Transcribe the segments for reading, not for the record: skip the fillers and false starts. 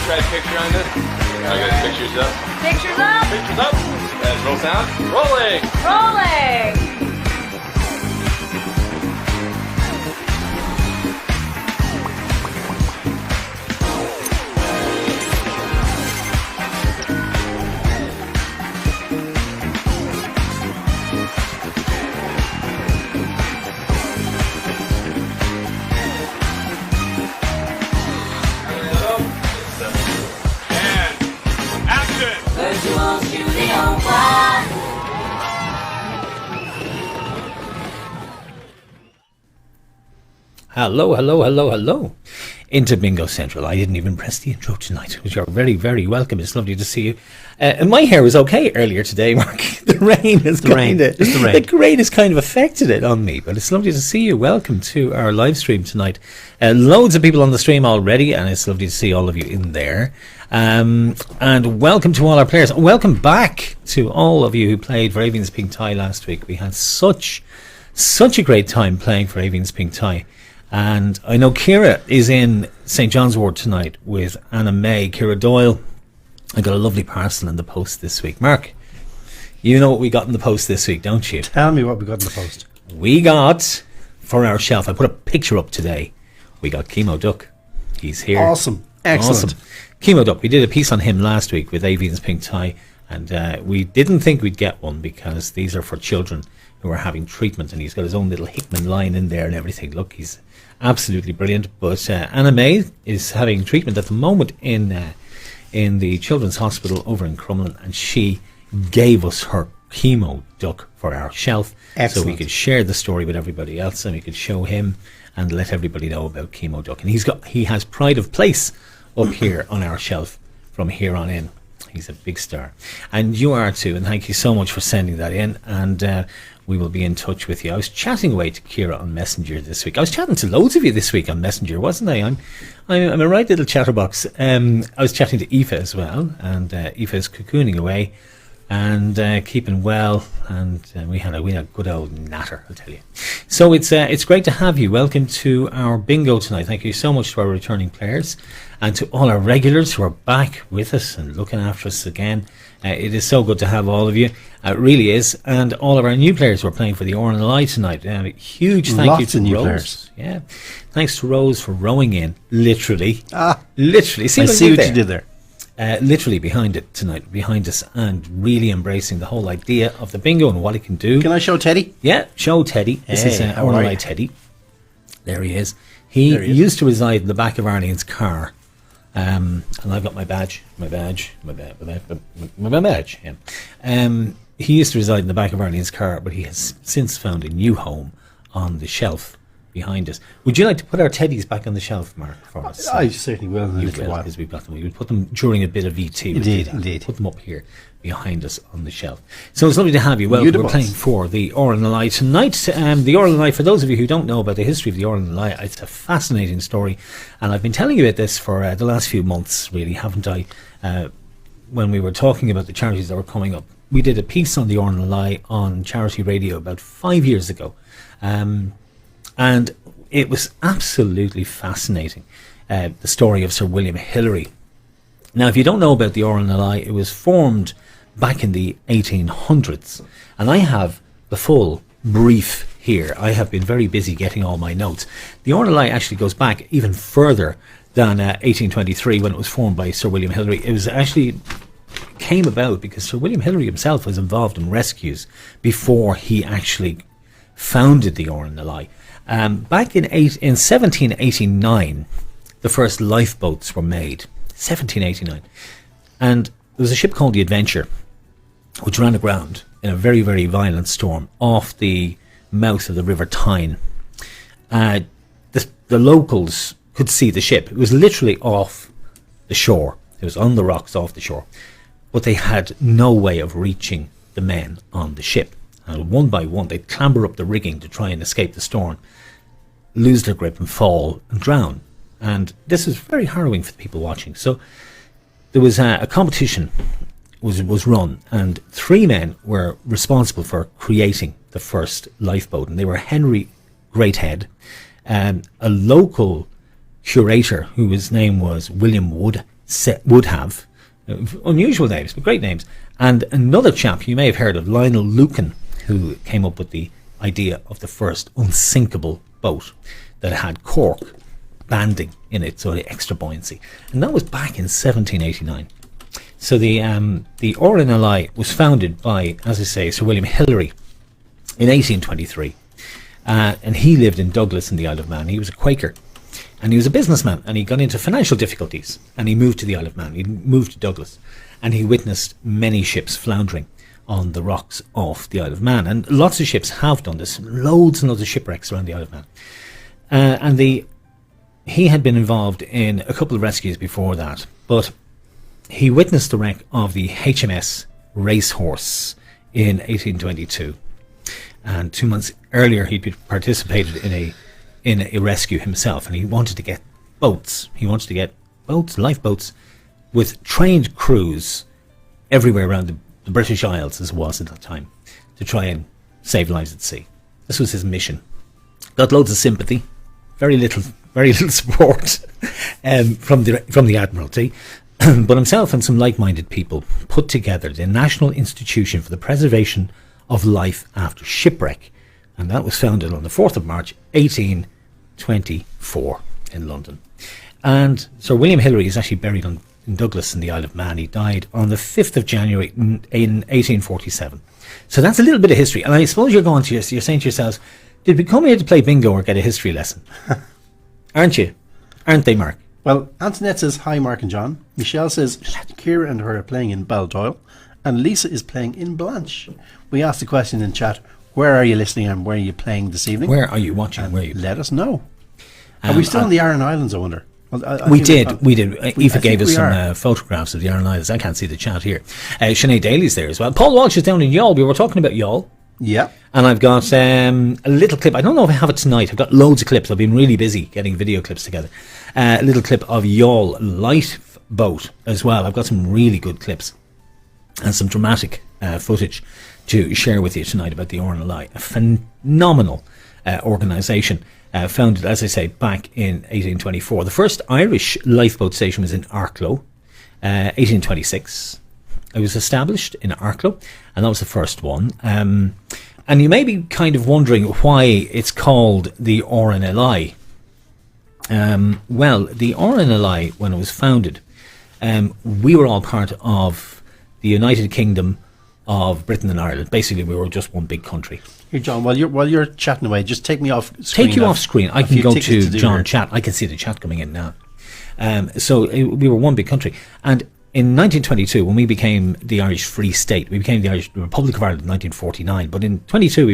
try a picture on this? I got pictures up. Pictures up. Pictures up. And roll sound. Rolling. Rolling. Hello. Into Bingo Central. I didn't even press the intro tonight, which you're very, very welcome. It's lovely to see you. And my hair was okay earlier today, Mark. The rain has kind of affected it on me, but it's lovely to see you. Welcome to our live stream tonight. Loads of people on the stream already, and it's lovely to see all of you in there. And welcome to all our players. Welcome back to all of you who played for Avian's Pink Tie last week. We had such a great time playing for Avian's Pink Tie. And I know Ciara is in St. John's Ward tonight with Anna May. Ciara Doyle. I got a lovely parcel in the post this week. Mark, you know what we got in the post this week, don't you? Tell me what we got in the post. We got, for our shelf, I put a picture up today. We got Chemo Duck. He's here. Awesome. Excellent. Awesome. Chemo Duck. We did a piece on him last week with Avian's Pink Tie. And we didn't think we'd get one because these are for children who are having treatment. And he's got his own little Hickman line in there and everything. Look, he's absolutely brilliant. But Anna May is having treatment at the moment in the Children's Hospital over in Crumlin, and she gave us her Chemo Duck for our shelf. Excellent. So we could share the story with everybody else, and we could show him and let everybody know about Chemo Duck. And he has pride of place up here on our shelf from here on in. He's a big star, and you are too. And thank you so much for sending that in. And we will be in touch with you. I was chatting away to Ciara on Messenger this week. I was chatting to loads of you this week on Messenger, wasn't I? I'm a right little chatterbox. I was chatting to Aoife as well, and Aoife is cocooning away and keeping well. And we had a good old natter, I'll tell you. So it's great to have you. Welcome to our bingo tonight. Thank you so much to our returning players and to all our regulars who are back with us and looking after us again. It is so good to have all of you. It really is. And all of our new players who are playing for the Rnli tonight. Huge thank you to new Rose. Players. Yeah. Thanks to Rose for rowing in, literally. Literally. I see what you did there. Literally behind it tonight, behind us, and really embracing the whole idea of the bingo and what it can do. Can I show Teddy? Yeah, show Teddy. This is Rnli Teddy. There he is. He used to reside in the back of Arlene's car. And I've got my badge. Yeah. He used to reside in the back of Arlene's car, but he has since found a new home on the shelf behind us. Would you like to put our teddies back on the shelf, Mark, for us? I certainly will in a little while. Because we've got them. We would put them during a bit of VT. Indeed. Put them up here behind us on the shelf. So it's lovely to have you. Well, we're playing for the Rnli tonight. The Rnli, for those of you who don't know about the history of the Rnli, it's a fascinating story. And I've been telling you about this for the last few months, really, haven't I? When we were talking about the charities that were coming up. We did a piece on the Rnli on Charity Radio about 5 years ago. And it was absolutely fascinating, the story of Sir William Hillary. Now, if you don't know about the Rnli, it was formed back in the 1800s. And I have the full brief here. I have been very busy getting all my notes. The Rnli actually goes back even further than 1823 when it was formed by Sir William Hillary. It was actually came about because Sir William Hillary himself was involved in rescues before he actually founded the Rnli. Back in 1789, the first lifeboats were made. 1789. And there was a ship called the Adventure, which ran aground in a very, very violent storm off the mouth of the River Tyne. The locals could see the ship. It was literally off the shore. It was on the rocks off the shore. But they had no way of reaching the men on the ship. And one by one, they'd clamber up the rigging to try and escape the storm, lose their grip and fall and drown. And this was very harrowing for the people watching. So there was a competition was run, and three men were responsible for creating the first lifeboat. And they were Henry Greathead, a local curator whose name was William Wood. would have. Unusual names, but great names. And another chap you may have heard of, Lionel Lucan, who came up with the idea of the first unsinkable boat that had cork banding in it, so the extra buoyancy. And that was back in 1789. So the Rnli was founded by, as I say, Sir William Hillary in 1823. And he lived in Douglas in the Isle of Man. He was a Quaker. And he was a businessman, and he got into financial difficulties, and he moved to the Isle of Man. He moved to Douglas, and he witnessed many ships floundering on the rocks off the Isle of Man. And lots of ships have done this, loads and loads of shipwrecks around the Isle of Man. He had been involved in a couple of rescues before that, but he witnessed the wreck of the HMS Racehorse in 1822. And 2 months earlier, he'd participated in a rescue himself, and he wanted to get boats. He wanted to get boats, lifeboats, with trained crews everywhere around the British Isles, as it was at that time, to try and save lives at sea. This was his mission. Got loads of sympathy, very little support from the Admiralty, but himself and some like-minded people put together the National Institution for the Preservation of Life After Shipwreck, and that was founded on the 4th of March 1824 in London. And Sir William Hillary is actually buried in Douglas in the Isle of Man. He died on the 5th of January in 1847. So that's a little bit of history. And I suppose you're saying to yourselves, did we come here to play bingo or get a history lesson? Aren't you? Aren't they, Mark? Well, Antoinette says, hi, Mark and John. Michelle says, Ciara and her are playing in Baldoyle. And Lisa is playing in Blanche. We asked the question in chat, where are you listening and where are you playing this evening? Where are you watching? And where are you? Let us know. Are we still on the Aran Islands, I wonder? Well, we did. Aoife gave us some photographs of the Aran Islands. I can't see the chat here. Sinead Daly's there as well. Paul Walsh is down in Youghal. We were talking about Youghal. Yeah. And I've got a little clip. I don't know if I have it tonight. I've got loads of clips. I've been really busy getting video clips together. A little clip of Youghal Lifeboat as well. I've got some really good clips and some dramatic footage to share with you tonight about the Rnli, a phenomenal organisation founded, as I say, back in 1824. The first Irish lifeboat station was in Arklow, 1826. It was established in Arklow, and that was the first one. And you may be kind of wondering why it's called the Rnli. Well, the Rnli, when it was founded, we were all part of the United Kingdom of Britain and Ireland. Basically, we were just one big country. Here, John, while you're chatting away, just take me off screen. Take you off screen. I can go to John chat. I can see the chat coming in now. We were one big country. And in 1922, when we became the Irish Free State, we became the Irish Republic of Ireland in 1949. But in 22,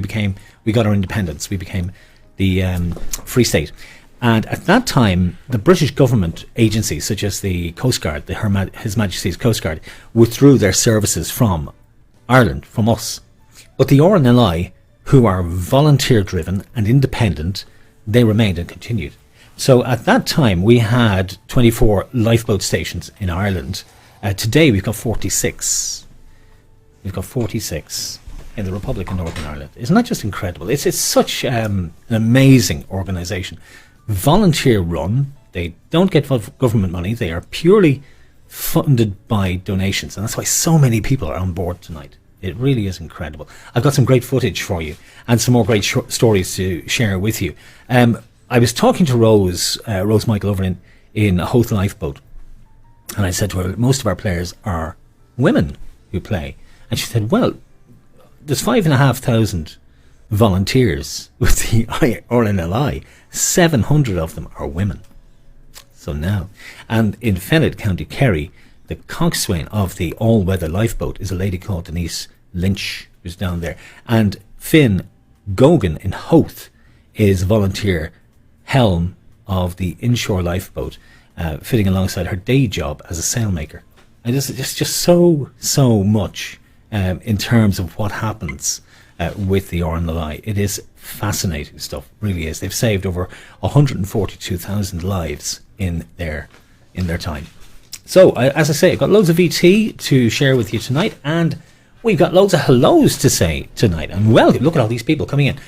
we got our independence. We became the Free State. And at that time, the British government agencies, such as the Coast Guard, His Majesty's Coast Guard, withdrew their services from Ireland, from us. But the Rnli, who are volunteer-driven and independent, they remained and continued. So at that time, we had 24 lifeboat stations in Ireland. Today, we've got 46. We've got 46 in the Republic of Northern Ireland. Isn't that just incredible? It's such an amazing organisation. Volunteer run. They don't get government money. They are purely funded by donations, and that's why so many people are on board tonight. It really is incredible. I've got some great footage for you and some more great stories to share with you. I was talking to Rose Michael over in Howth Lifeboat, and I said to her, most of our players are women who play, and she said, well, there's 5,500 volunteers with the Rnli. 700 of them are women. So now, and in Fennet, County Kerry, the coxswain of the all-weather lifeboat is a lady called Denise Lynch, who's down there. And Finn Gogan in Howth is volunteer helm of the inshore lifeboat, fitting alongside her day job as a sailmaker. And it's just so much in terms of what happens with the Rnli. It is fascinating stuff, really is. They've saved over 142,000 lives in their time. So, as I say, I've got loads of VT to share with you tonight, and we've got loads of hellos to say tonight. And welcome. Look at all these people coming in.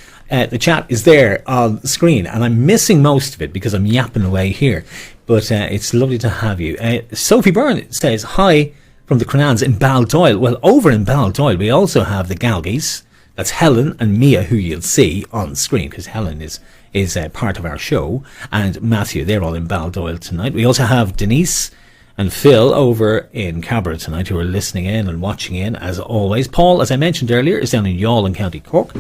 The chat is there on screen, and I'm missing most of it because I'm yapping away here. But it's lovely to have you. Sophie Byrne says, hi from the Cranans in Baldoyle. Well, over in Baldoyle, we also have the Galgies. That's Helen and Mia, who you'll see on screen, because Helen is part of our show. And Matthew, they're all in Baldoyle tonight. We also have Denise and Phil over in Cabra tonight, who are listening in and watching in, as always. Paul, as I mentioned earlier, is down in Youghal in County Cork.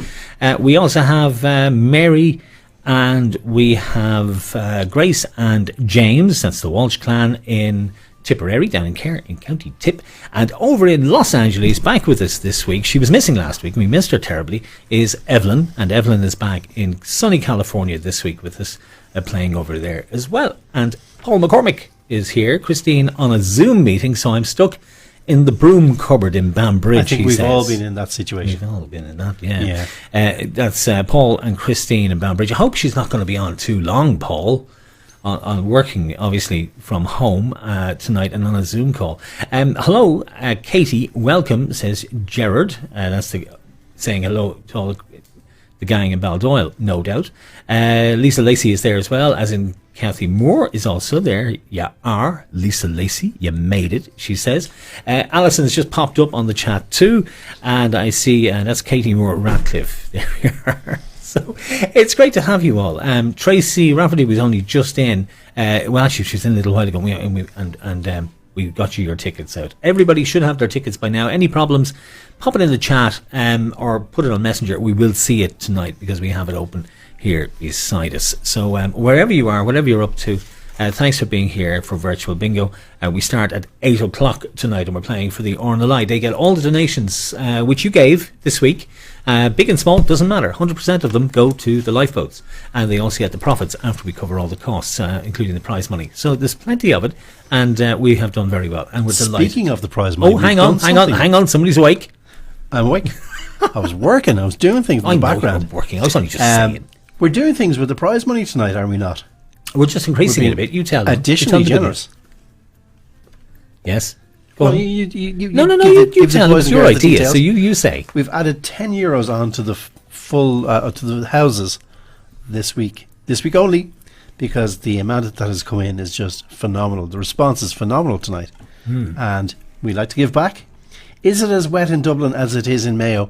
We also have Mary, and we have Grace and James. That's the Walsh clan in Tipperary, down in Kerr in County Tip. And over in Los Angeles, back with us this week, she was missing last week, and we missed her terribly, is Evelyn. And Evelyn is back in sunny California this week with us, playing over there as well. And Paul McCormick is here. Christine on a Zoom meeting, so I'm stuck in the broom cupboard in Banbridge. I think we've all been in that situation. We've all been in that, yeah. That's Paul and Christine in Banbridge. I hope she's not going to be on too long, Paul, on working, obviously, from home tonight and on a Zoom call. Hello, Katie, welcome, says Gerard. That's saying hello to all the gang in Baldoyle, no doubt. Lisa Lacey is there as well, as in Kathy Moore is also there. You are Lisa Lacey. You made it, she says. Alison has just popped up on the chat too, and I see that's Katie Moore Ratcliffe. There we are. So it's great to have you all. Tracy Rafferty was only just in. Well, actually, she was in a little while ago, and we got you your tickets out. Everybody should have their tickets by now. Any problems, pop it in the chat or put it on Messenger. We will see it tonight because we have it open here beside us. So wherever you are, whatever you're up to, thanks for being here for Virtual Bingo. We start at 8 o'clock tonight, and we're playing for the Rnli. They get all the donations which you gave this week. Big and small, doesn't matter. 100% of them go to the lifeboats, and they also get the profits after we cover all the costs, including the prize money. So there's plenty of it, and we have done very well. And we're delighted. Speaking of the prize money, hang on, somebody's awake. I'm awake. I was working. I was doing things in the background. I'm working. I was only just saying. We're doing things with the prize money tonight, are we not? We're just increasing it a bit. You tell them. Additionally generous. Yes. Well, you you tell them. It's your idea, so you say. We've added €10 onto the full to the houses this week. This week only, because the amount that has come in is just phenomenal. The response is phenomenal tonight, and we like to give back. Is it as wet in Dublin as it is in Mayo?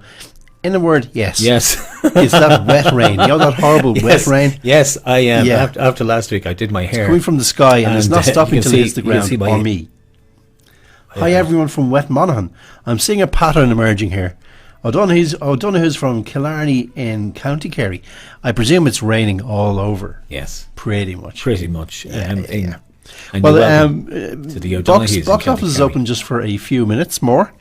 In a word, yes. Yes. It's that wet rain. You know that horrible wet rain? Yes, I am. After last week, I did my hair. It's coming from the sky, and it's not stopping till it hits the ground or me. Hi, everyone from Wet Monaghan. I'm seeing a pattern emerging here. O'Donoghue's from Killarney in County Kerry. I presume it's raining all over. Yes. Pretty much. Yeah. Well, to the O'Donohues box office is open just for a few minutes more.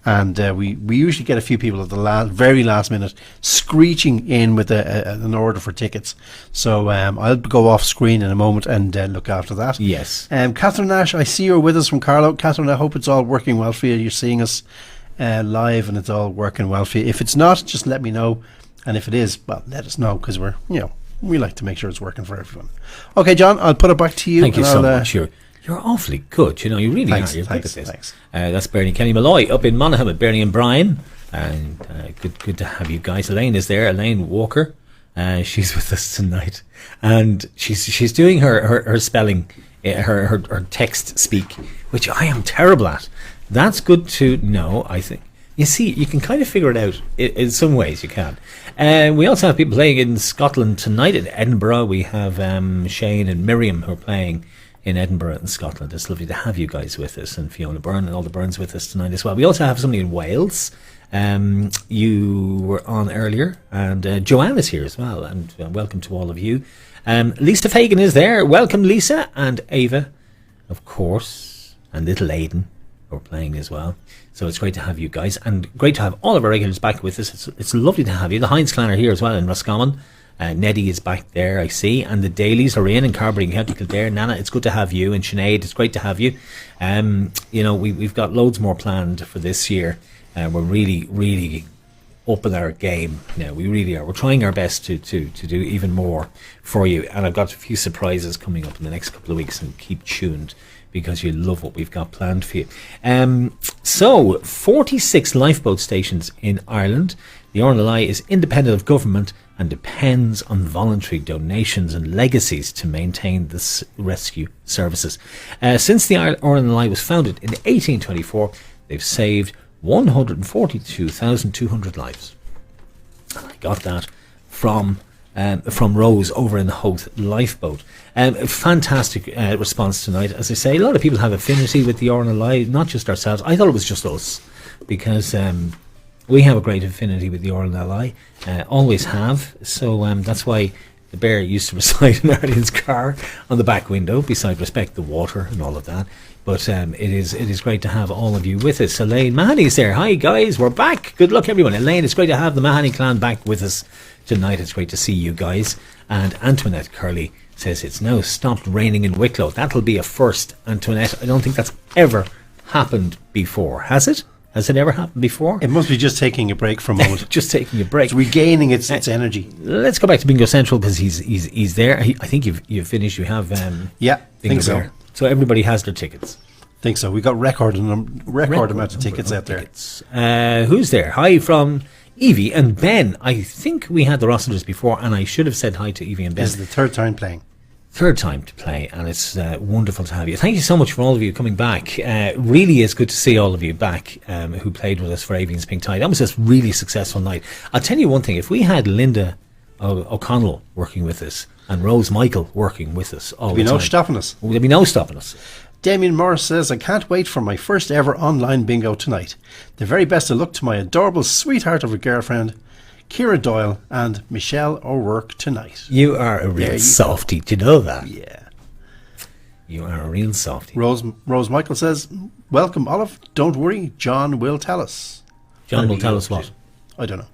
And we usually get a few people at the very last minute screeching in with an order for tickets. So I'll go off screen in a moment and look after that. Yes. Catherine Nash, I see you're with us from Carlow. Catherine, I hope it's all working well for you. You're seeing us live and it's all working well for you. If it's not, just let me know. And if it is, well, let us know, because we like to make sure it's working for everyone. Okay, John, I'll put it back to you. Thank you so much. You're awfully good. You really are. You're good at this. Thanks. That's Bernie Kenny Malloy up in Monaghan with Bernie and Brian. And good to have you guys. Elaine is there. Elaine Walker. She's with us tonight, and she's doing her spelling, her text speak, which I am terrible at. That's good to know. I think. You see, you can kind of figure it out in some ways. You can. We also have people playing in Scotland tonight. In Edinburgh, we have Shane and Miriam who are playing in Edinburgh in Scotland. It's lovely to have you guys with us, and Fiona Byrne and all the Byrnes with us tonight as well. We also have somebody in Wales. You were on earlier, and Joanne is here as well, and welcome to all of you. Lisa Fagan is there. Welcome, Lisa, and Ava, of course, and little Aiden are playing as well. So it's great to have you guys, and great to have all of our regulars back with us. It's lovely to have you. The Heinz clan are here as well in Roscommon. Neddy is back there, I see, and the Dailies are in Carberry and County Kildare. Nana, it's good to have you, and Sinead, it's great to have you. We've got loads more planned for this year. We're really upping our game now. We really are. We're trying our best to do even more for you, and I've got a few surprises coming up in the next couple of weeks, and keep tuned because you love what we've got planned for you. So, 46 lifeboat stations in Ireland. The Rnli is independent of government and depends on voluntary donations and legacies to maintain the rescue services. Since the Rnli was founded in 1824, they've saved 142,200 lives. And I got that from Rose over in the Howth Lifeboat. Fantastic response tonight. As I say, a lot of people have affinity with the Rnli, not just ourselves. I thought it was just us, because we have a great affinity with the Rnli, always have. So that's why the bear used to reside in Arlene's car on the back window, beside Respect the Water and all of that. But it is great to have all of you with us. Elaine Mahoney's there. Hi guys, we're back. Good luck everyone. Elaine, it's great to have the Mahoney clan back with us tonight. It's great to see you guys. And Antoinette Curley says it's now stopped raining in Wicklow. That'll be a first, Antoinette. I don't think that's ever happened before. Has it? Has it ever happened before? It must be just taking a break for a moment. Just taking a break. It's regaining its energy. Let's go back to Bingo Central, because he's there. I think you've finished. You have yeah, Bingo think so. there. So everybody has their tickets. Think so. We got record amount of tickets out there. Who's there? Hi from Evie and Ben. I think we had the Rossenders before, and I should have said hi to Evie and Ben. This is the third time playing. Third time to play, and it's wonderful to have you. Thank you so much for all of you coming back. Really is good to see all of you back who played with us for Avian's Pink Tide. That was a really successful night. I'll tell you one thing, if we had Linda O'Connell working with us and Rose Michael working with us all the time, There'd be no stopping us. There'd be no stopping us. Damien Morris says, I can't wait for my first ever online bingo tonight. The very best of luck to my adorable sweetheart of a girlfriend, Ciara Doyle, and Michelle O'Rourke tonight. You are a real softie. Do you know that? Yeah. You are a real softie. Rose Michael says, welcome, Olive. Don't worry, John will tell us. John will tell us what? I don't know.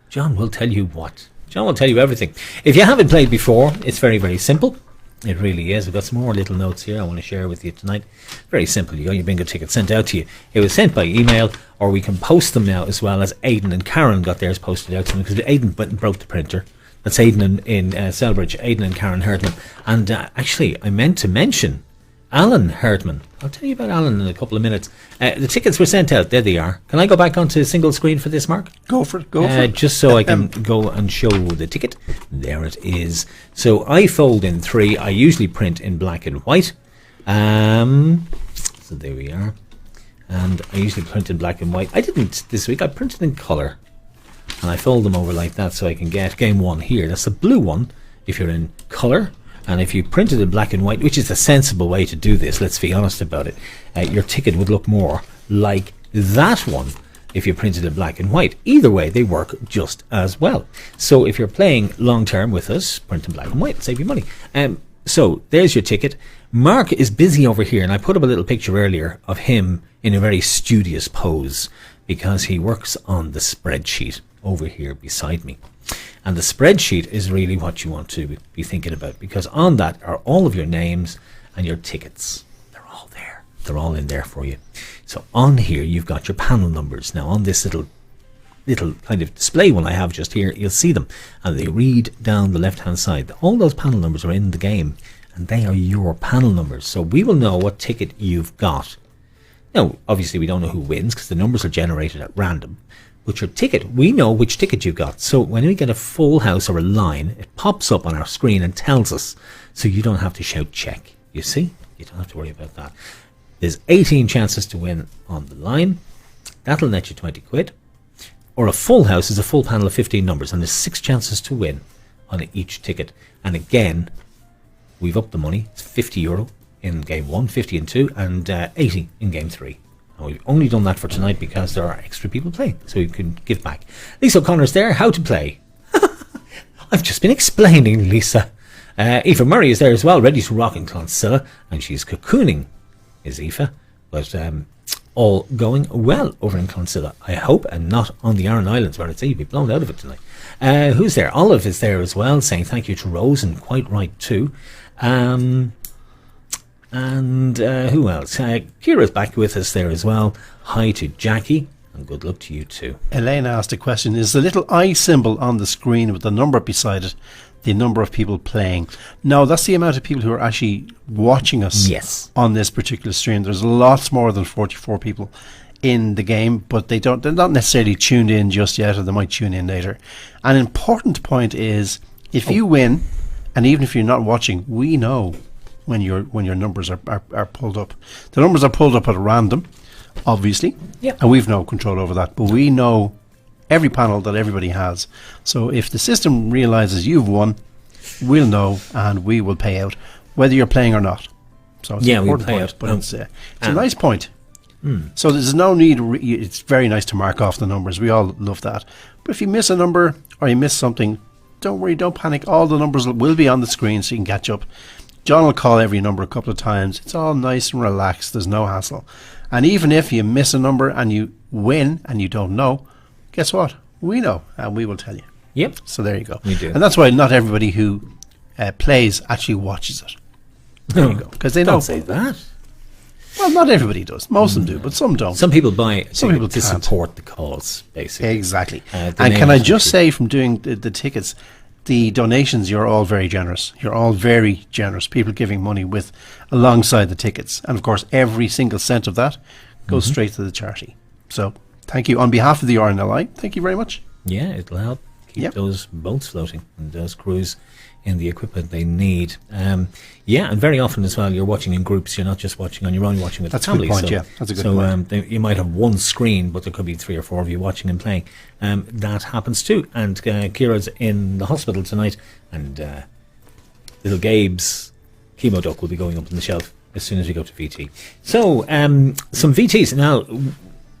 John will tell you what? John will tell you everything. If you haven't played before, it's very, very simple. It really is. I've got some more little notes here I want to share with you tonight. Very simple. You got your bingo ticket sent out to you. It was sent by email, or we can post them now as well, as Aidan and Karen got theirs posted out to them, because Aidan went and broke the printer. That's Aidan in Selbridge. Aidan and Karen Herdman. And actually, I meant to mention Alan Herdman. I'll tell you about Alan in a couple of minutes. The tickets were sent out. There they are. Can I go back onto single screen for this, Mark? Go for it. Just so I can go and show the ticket. There it is. So I fold in 3. I usually print in black and white. So there we are. And I usually print in black and white. I didn't this week. I printed in colour. And I fold them over like that so I can get game 1 here. That's the blue one if you're in colour. And if you printed in black and white, which is a sensible way to do this, let's be honest about it, your ticket would look more like that one if you printed in black and white. Either way, they work just as well. So if you're playing long term with us, print in black and white, save you money. So there's your ticket. Mark is busy over here, and I put up a little picture earlier of him in a very studious pose, because he works on the spreadsheet over here beside me. And the spreadsheet is really what you want to be thinking about, because on that are all of your names and your tickets. They're all there. They're all in there for you. So on here, you've got your panel numbers. Now on this little kind of display one I have just here, you'll see them. And they read down the left-hand side. All those panel numbers are in the game, and they are your panel numbers. So we will know what ticket you've got. Now, obviously, we don't know who wins, because the numbers are generated at random. But your ticket, we know which ticket you've got. So when we get a full house or a line, it pops up on our screen and tells us. So you don't have to shout check. You see? You don't have to worry about that. There's 18 chances to win on the line. That'll net you 20 quid. Or a full house is a full panel of 15 numbers, and there's 6 chances to win on each ticket. And again, we've upped the money. It's €50 in game 1, 50 in 2, and 80 in game 3. We've only done that for tonight because there are extra people playing, so you can give back. Lisa O'Connor's there. How to play? I've just been explaining, Lisa. Aoife Murray is there as well, ready to rock in Clonsilla, and she's cocooning, is Aoife. But all going well over in Clonsilla, I hope, and not on the Aran Islands, where I'd say you'd be blown out of it tonight. Who's there? Olive is there as well, saying thank you to Rose, and quite right too. And who else? Ciara's back with us there as well. Hi to Jackie, and good luck to you too. Elaine asked a question. Is the little I symbol on the screen with the number beside it the number of people playing. No, that's the amount of people who are actually watching us Yes. on this particular stream. There's lots more than 44 people in the game, but they're not necessarily tuned in just yet, or they might tune in later. An important point is, if you win, and even if you're not watching, we know when your numbers are pulled up. The numbers are pulled up at random, obviously, and we've no control over that, but we know every panel that everybody has. So if the system realizes you've won, we'll know, and we will pay out, whether you're playing or not. So it's an important pay point, out. but it's a nice point. So there's no need. It's very nice to mark off the numbers. We all love that. But if you miss a number or you miss something, don't worry, don't panic. All the numbers will be on the screen, so you can catch up. John will call every number a couple of times. It's all nice and relaxed. There's no hassle. And even if you miss a number and you win and you don't know, guess what? We know, and we will tell you. Yep. So there you go. We do. And that's why not everybody who plays actually watches it. There you go. Because they Don't know. say that. Well, not everybody does. Most of them do, but some don't. Some people buy Some people to can't. support the cause, basically. Exactly. The And name can I is just actually- say, from doing the tickets, the donations, you're all very generous. You're all very generous. People giving money with alongside the tickets. And of course, every single cent of that goes straight to the charity. So thank you. On behalf of the RNLI, thank you very much. Yeah, it'll help keep Yep. those boats floating and those crews in the equipment they need. And very often as well, you're watching in groups. You're not just watching on your own, you're watching with That's a the good family. point, so, yeah. That's a good point. You might have one screen, but there could be 3 or 4 of you watching and playing. That happens too. And Ciara's in the hospital tonight, and little Gabe's chemo duct will be going up on the shelf as soon as we go to VT. So, some VTs. Now,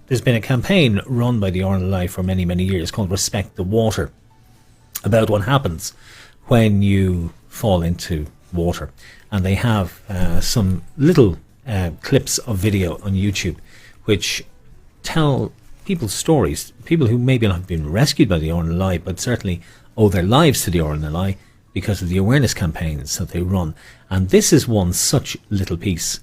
there's been a campaign run by the Rnli for many, many years called Respect the Water, about what happens when you fall into water. And they have some little clips of video on YouTube which tell people's stories, people who maybe not have been rescued by the Rnli, but certainly owe their lives to the Rnli because of the awareness campaigns that they run. And this is one such little piece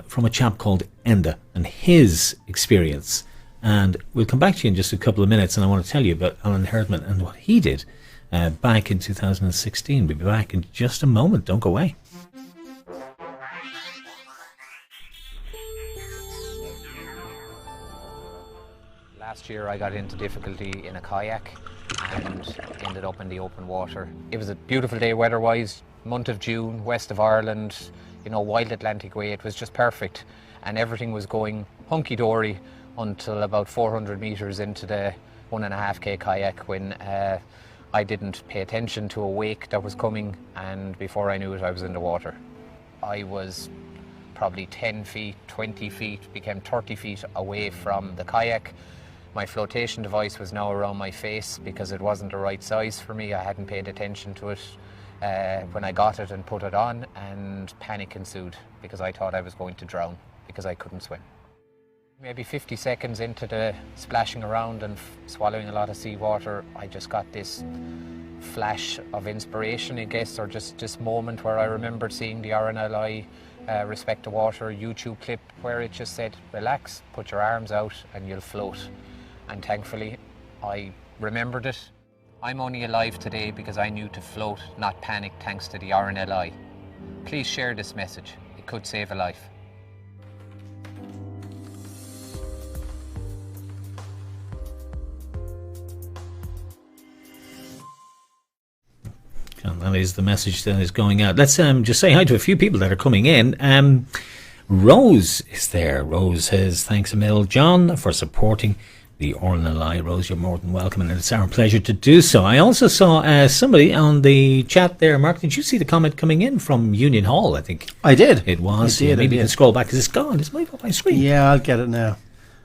from a chap called Enda and his experience. And we'll come back to you in just a couple of minutes, and I want to tell you about Alan Herdman and what he did back in 2016. We'll be back in just a moment. Don't go away. Last year I got into difficulty in a kayak and ended up in the open water. It was a beautiful day weather-wise, month of June, west of Ireland, wild Atlantic way. It was just perfect, and everything was going hunky-dory until about 400 metres into the 1.5k kayak when I didn't pay attention to a wake that was coming, and before I knew it I was in the water. I was probably 10 feet, 20 feet, became 30 feet away from the kayak. My flotation device was now around my face because it wasn't the right size for me. I hadn't paid attention to it when I got it and put it on, and panic ensued because I thought I was going to drown because I couldn't swim. Maybe 50 seconds into the splashing around and swallowing a lot of seawater, I just got this flash of inspiration, I guess, or just this moment where I remembered seeing the RNLI Respect the Water YouTube clip where it just said, relax, put your arms out and you'll float. And thankfully, I remembered it. I'm only alive today because I knew to float, not panic, thanks to the RNLI. Please share this message. It could save a life. And that is the message that is going out. Let's just say hi to a few people that are coming in. Rose is there. Rose says, thanks a mil, John, for supporting the RNLI. Rose, you're more than welcome, and it's our pleasure to do so. I also saw somebody on the chat there. Mark, did you see the comment coming in from Union Hall, I think? I did. It was. I did, Maybe I you can did. scroll back because it's gone. It's moved up my screen. Yeah, I'll get it now.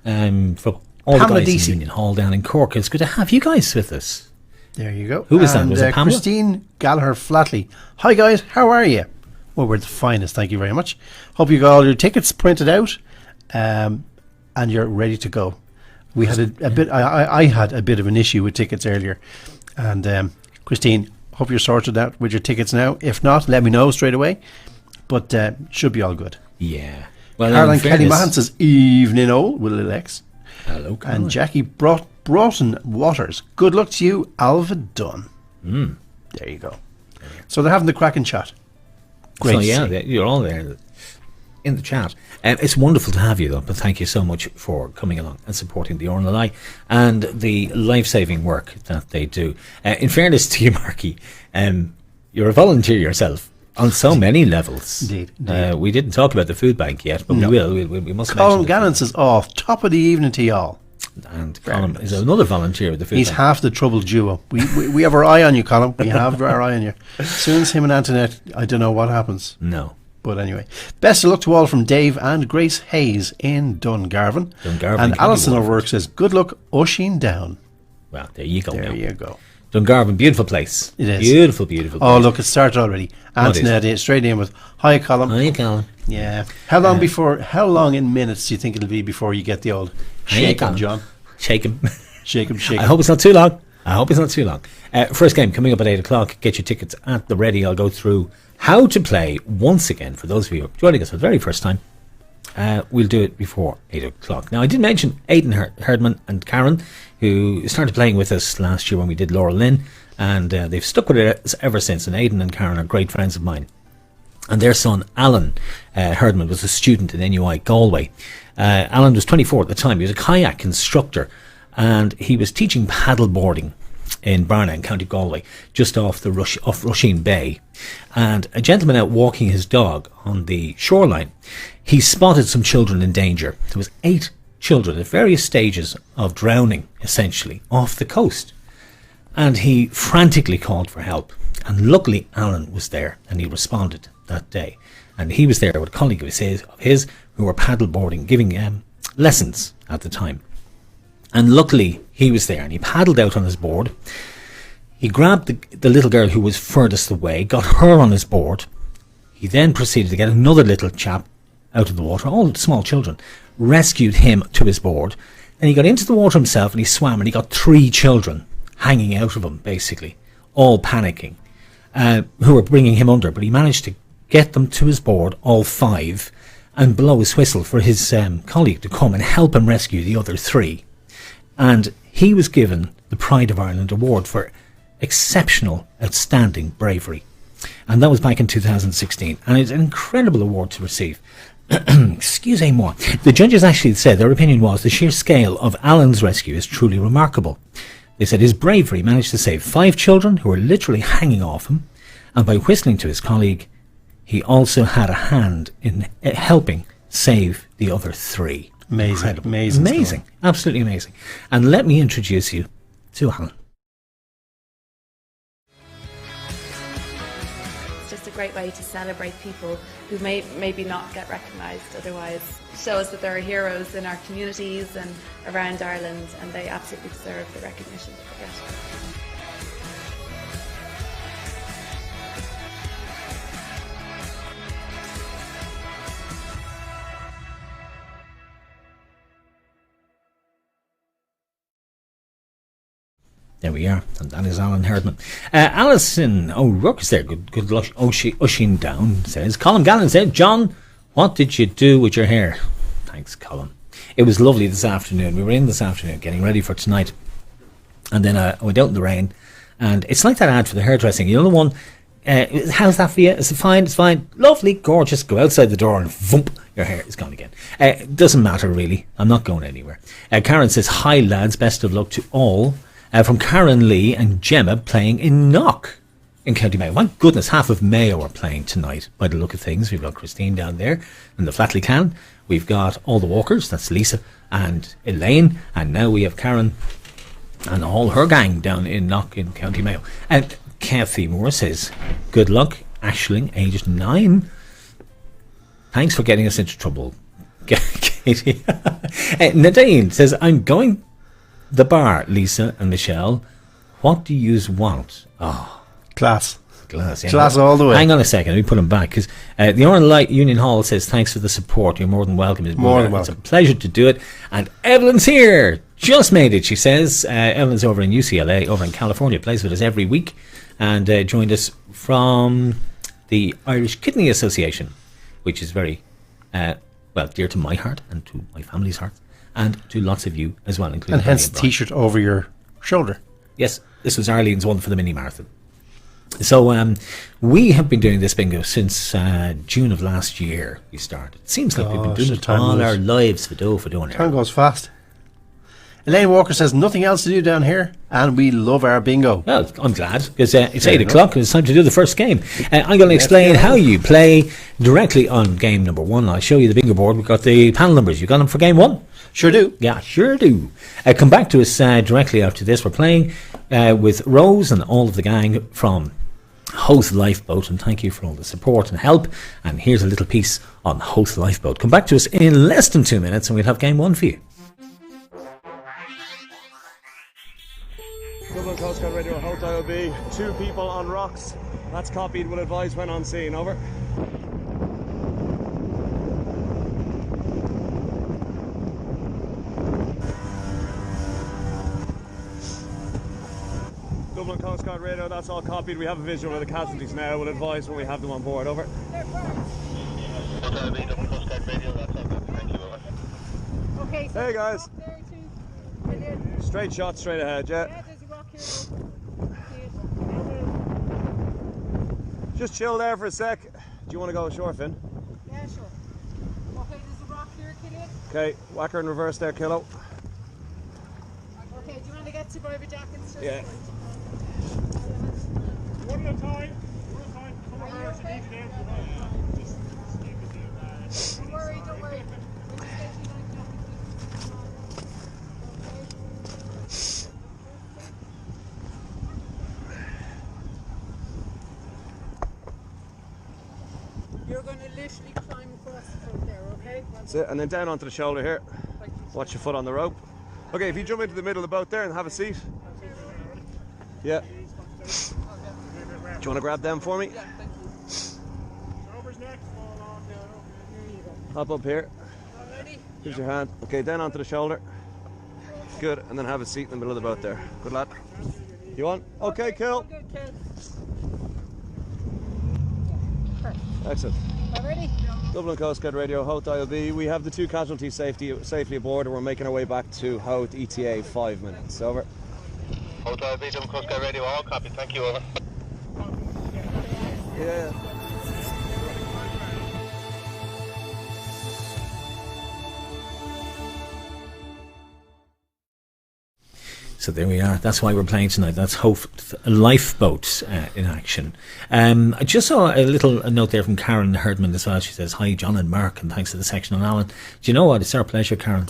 For all Pamela the guys Deasy. in Union Hall down in Cork, it's good to have you guys with us. There you go. Who was that? And, Was it Pamela? Christine Gallagher Flatley. Hi guys, how are you? Well, we're the finest, thank you very much. Hope you got all your tickets printed out and you're ready to go. We had a bit. I had a bit of an issue with tickets earlier, and Christine, hope you're sorted out with your tickets now. If not, let me know straight away. But should be all good. Yeah. Well, Caroline in Kelly fairness- Mahan says evening all with a little X. Hello, Caroline. And Jackie Broughton Waters. Good luck to you, Alva Dunn. There you go. So they're having the cracking chat. Great. So to yeah, see. you're all there in the chat. It's wonderful to have you, though. But thank you so much for coming along and supporting the Rnli and the life-saving work that they do. In fairness to you, Marky, you're a volunteer yourself on so many levels. Indeed. We didn't talk about the food bank yet, but No. we will. We must Colin mention it. Gannon says, "Oh, top of the evening to y'all." And Colin is another volunteer of the food He's bank. half the troubled duo. We have our eye on you, Colin. We have our eye on you. As soon as him and Antoinette, I don't know what happens. No. But anyway, best of luck to all from Dave and Grace Hayes in Dungarvan. Dungarvan And can be Alison wonderful. O'Rourke says, "Good luck ushing down." Well, there you go. There now. you go. Dungarvan, beautiful place. It is. Beautiful Oh, place. look, it started already. What is Antoinette straight in with, "Hi, Colin." Hi, Colin. Yeah. How long in minutes do you think it'll be before you get the old Hi, shake Colin. him, John? Shake him. Shake him, shake I him. hope it's not too long. First game coming up at 8 o'clock. Get your tickets at the ready. I'll go through how to play once again for those of you joining us for the very first time. We'll do it before 8 o'clock. Now, I did mention Aidan Herdman and Karen, who started playing with us last year when we did Laura Lynn, and they've stuck with us ever since. And Aidan and Karen are great friends of mine. And their son, Alan Herdman, was a student in NUI Galway. Alan was 24 at the time. He was a kayak instructor, and he was teaching paddle boarding in Barna in County Galway, just off Rusheen Bay. And a gentleman out walking his dog on the shoreline, he spotted some children in danger. There was 8 children at various stages of drowning, essentially, off the coast. And he frantically called for help. And luckily, Alan was there, and he responded that day. And he was there with a colleague of his who were paddle boarding, giving lessons at the time. And luckily, he was there, and he paddled out on his board. He grabbed the little girl who was furthest away, got her on his board. He then proceeded to get another little chap out of the water, all small children, rescued him to his board. And he got into the water himself, and he swam, and he got 3 children hanging out of him, basically, all panicking, who were bringing him under. But he managed to get them to his board, all 5, and blow his whistle for his colleague to come and help him rescue the other 3. And he was given the Pride of Ireland Award for exceptional, outstanding bravery. And that was back in 2016. And it's an incredible award to receive. Excusez-moi. The judges actually said their opinion was the sheer scale of Alan's rescue is truly remarkable. They said his bravery managed to save 5 children who were literally hanging off him. And by whistling to his colleague, he also had a hand in helping save the other 3. Amazing. Incredible. Amazing. Amazing. Absolutely amazing. And let me introduce you to Alan. It's just a great way to celebrate people who may maybe not get recognised otherwise. Shows that there are heroes in our communities and around Ireland, and they absolutely deserve the recognition that they get. There we are, and that is Alan Herdman. Alison O'Rourke is there. Good luck ushing down, says. Colin Gallen said, "John, what did you do with your hair?" Thanks, Colin. It was lovely this afternoon. We were in this afternoon getting ready for tonight. And then I went out in the rain. And it's like that ad for the hairdressing. You know the one, how's that for you? Is it fine? It's fine. Lovely, gorgeous. Go outside the door and vump, your hair is gone again. It doesn't matter really. I'm not going anywhere. Karen says, "Hi lads, best of luck to all." From Rnli and Gemma playing in Knock in County Mayo. My goodness, half of Mayo are playing tonight by the look of things. We've got Christine down there in the Flatley Can. We've got all the Walkers, that's Lisa and Elaine. And now we have Karen and all her gang down in Knock in County Mayo. And Kathy Moore says, "Good luck, Aisling, aged 9. Thanks for getting us into trouble, Katie." Nadine says, "I'm going the bar, Lisa and Michelle. What do you want?" Oh, Class. glass. Yeah. Class all the way. Hang on a second, let me put them back, because the Rnli Union Hall says, "Thanks for the support. You're more than welcome." More than It's a welcome. pleasure to do it. And Evelyn's here. Just made it, she says. Evelyn's over in UCLA, over in California, plays with us every week, and joined us from the Irish Kidney Association, which is very, dear to my heart and to my family's heart, and to lots of you as well, including And hence Danny the and Brian. T-shirt over your shoulder. Yes, this was Arlene's one for the mini marathon. So we have been doing this bingo since June of last year. We started. It seems like we've been doing it all our lives for doing it. Time goes fast. Elaine Walker says nothing else to do down here, and we love our bingo. Well, I'm glad, because it's 8 o'clock and it's time to do the first game. I'm going to explain how you play directly on game number 1. I'll show you the bingo board. We've got the panel numbers. You got them for game 1? Sure do. Yeah, sure do. Come back to us directly after this. We're playing with Rose and all of the gang from Host Lifeboat, and thank you for all the support and help. And here's a little piece on Host Lifeboat. Come back to us in less than 2 minutes and we'll have game 1 for you. Dublin Coast Guard Radio, Holt IOB, 2 people on rocks. That's copied, will advise when on scene, over. Dublin Coast Guard Radio, that's all copied. We have a visual of the casualties now, will advise when we have them on board, over. Okay, so Hey guys, there too. straight shot, straight ahead, yeah. Yeah, there's a rock here. Just chill there for a sec. Do you want to go ashore, Finn? Yeah, sure. Okay, there's a rock here, Killian. Okay, whacker in reverse there, Kilo. Okay, do you want to get survivor jackets? Just Yeah. One at a time. Some Are of you ours okay? need to get just keep it there. Don't worry, don't worry. We'll just get you like You're going to literally climb across the front there, okay? That's it, and then down onto the shoulder here. Watch your foot on the rope. Okay, if you jump into the middle of the boat there and have a seat. Yeah. Do you want to grab them for me? Shoulders next, fall on down. Hop up here. Here's your hand. Okay, down onto the shoulder. Good, and then have a seat in the middle of the boat there. Good lad. You want? Okay, cool. Good, Kel. Excellent. Already? Dublin Coast Guard Radio, Hoth IOB. We have the 2 casualties safely aboard, and we're making our way back to Hoth ETA 5 minutes. Over. Hoth IOB, Dublin Coast Guard Radio, all copy. Thank you, over. Yeah. So there we are. That's why we're playing tonight. That's Lifeboat in action. I just saw a note there from Karen Herdman as well. She says, hi, John and Mark, and thanks to the section on Alan. Do you know what? It's our pleasure, Karen.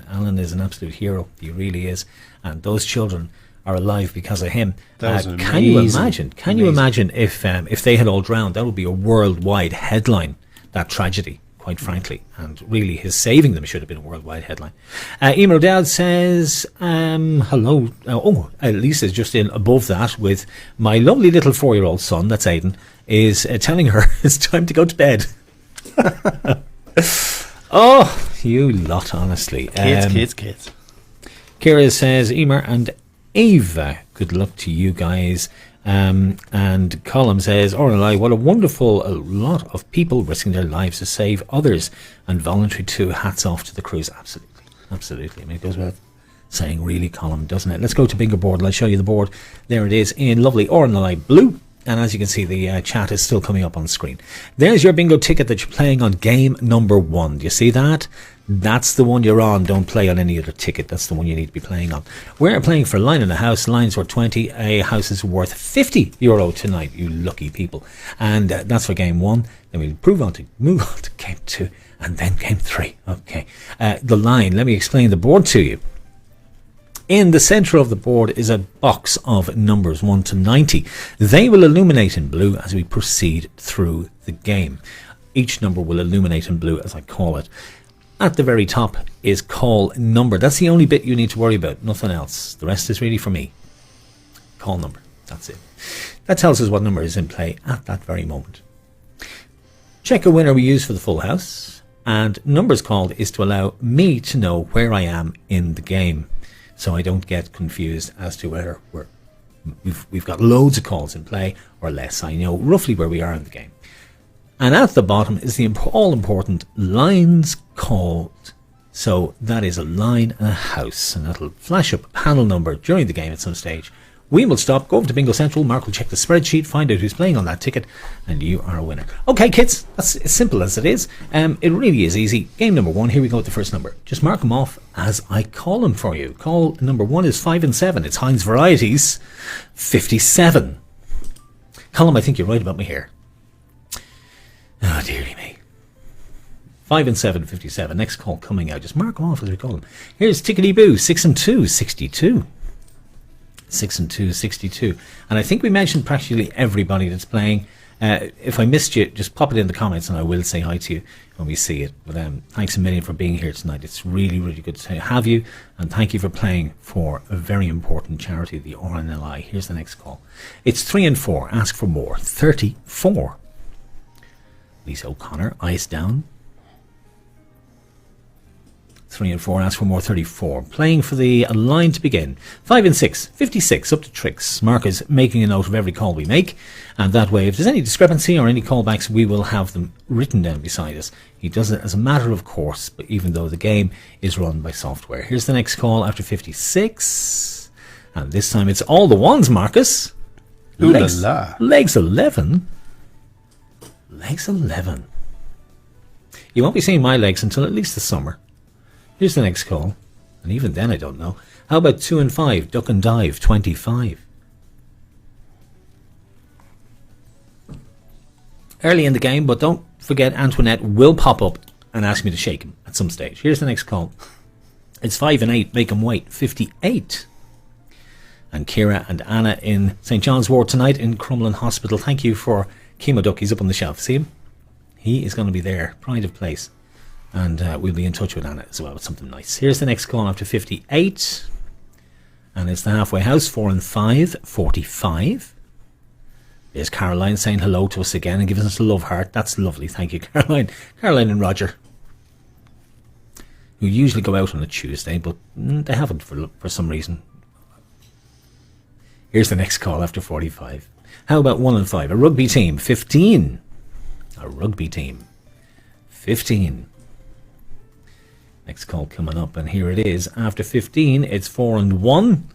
Alan is an absolute hero. He really is. And those children are alive because of him. Can you imagine? Can you imagine if they had all drowned? That would be a worldwide headline, that tragedy, quite frankly. And really, his saving them should have been a worldwide headline. Emer O'Dowd says, hello. Lisa's just in above that with my lovely little 4-year-old son, that's Aidan, is telling her it's time to go to bed. Oh, you lot, honestly. Kids. Kira says, Emer and Ava, good luck to you guys. And Colin says, Rnli, what a wonderful lot of people risking their lives to save others, and voluntary too. Hats off to the crews. Absolutely. I mean, it goes without saying, really, Colin, doesn't it? Let's go to bingo board. I'll show you the board. There it is in lovely Rnli blue. And as you can see, the chat is still coming up on screen. There's your bingo ticket that you're playing on game number 1. Do you see that? That's the one you're on. Don't play on any other ticket. That's the one you need to be playing on. We're playing for a line in a house. Line's worth 20. A house is worth €50 tonight, you lucky people. And that's for game 1. Then we'll move on to game 2 and then game 3. Okay. The line, let me explain the board to you. In the centre of the board is a box of numbers 1 to 90. They will illuminate in blue as we proceed through the game. Each number will illuminate in blue, as I call it. At the very top is call number. That's the only bit you need to worry about, nothing else. The rest is really for me. Call number, that's it. That tells us what number is in play at that very moment. Check a winner we use for the full house. And numbers called is to allow me to know where I am in the game, so I don't get confused as to whether we've got loads of calls in play or less. I know roughly where we are in the game. And at the bottom is the all-important lines called. So that is a line and a house, and that'll flash up a panel number during the game at some stage We will stop, go over to Bingo Central, Mark will check the spreadsheet, find out who's playing on that ticket, and you are a winner. Okay, kids, that's as simple as it is. It really is easy. Game number 1, here we go with the first number. Just mark them off as I call them for you. Call number 1 is 5 and 7. It's Heinz Varieties, 57. Colin, I think you're right about me here. Oh, dearie me. 5 and 7, 57. Next call coming out. Just mark them off as we call them. Here's Tickety Boo, 6 and 2, 62. 6 and 2, 62. And I think we mentioned practically everybody that's playing. If I missed you, just pop it in the comments and I will say hi to you when we see it. But thanks a million for being here tonight. It's really, really good to have you. And thank you for playing for a very important charity, the Rnli. Here's the next call. It's 3 and 4. Ask for more. 34. Lisa O'Connor, eyes down. 3 and 4, ask for more, 34. Playing for the line to begin. 5 and 6, 56, up to tricks. Mark is making a note of every call we make, and that way, if there's any discrepancy or any callbacks, we will have them written down beside us. He does it as a matter of course, but even though the game is run by software. Here's the next call after 56, and this time it's all the ones, Marcus. Ooh la la. Legs 11. Legs 11. You won't be seeing my legs until at least the summer. Here's the next call, and even then I don't know. How about 2 and 5, duck and dive, 25. Early in the game, but don't forget Antoinette will pop up and ask me to shake him at some stage. Here's the next call. It's 5 and 8, make him wait, 58. And Kira and Anna in St. John's Ward tonight in Crumlin Hospital. Thank you for Chemo Duck, he's up on the shelf. See him? He is going to be there, pride of place. And we'll be in touch with Anna as well with something nice. Here's the next call after 58. And it's the halfway house, 4 and 5, 45. There's Caroline saying hello to us again and giving us a love heart. That's lovely. Thank you, Caroline. Caroline and Roger, who usually go out on a Tuesday, but they haven't for some reason. Here's the next call after 45. How about 1 and 5? A rugby team, 15. A rugby team, 15. Next call coming up, and here it is. After 15, it's 4 and 1.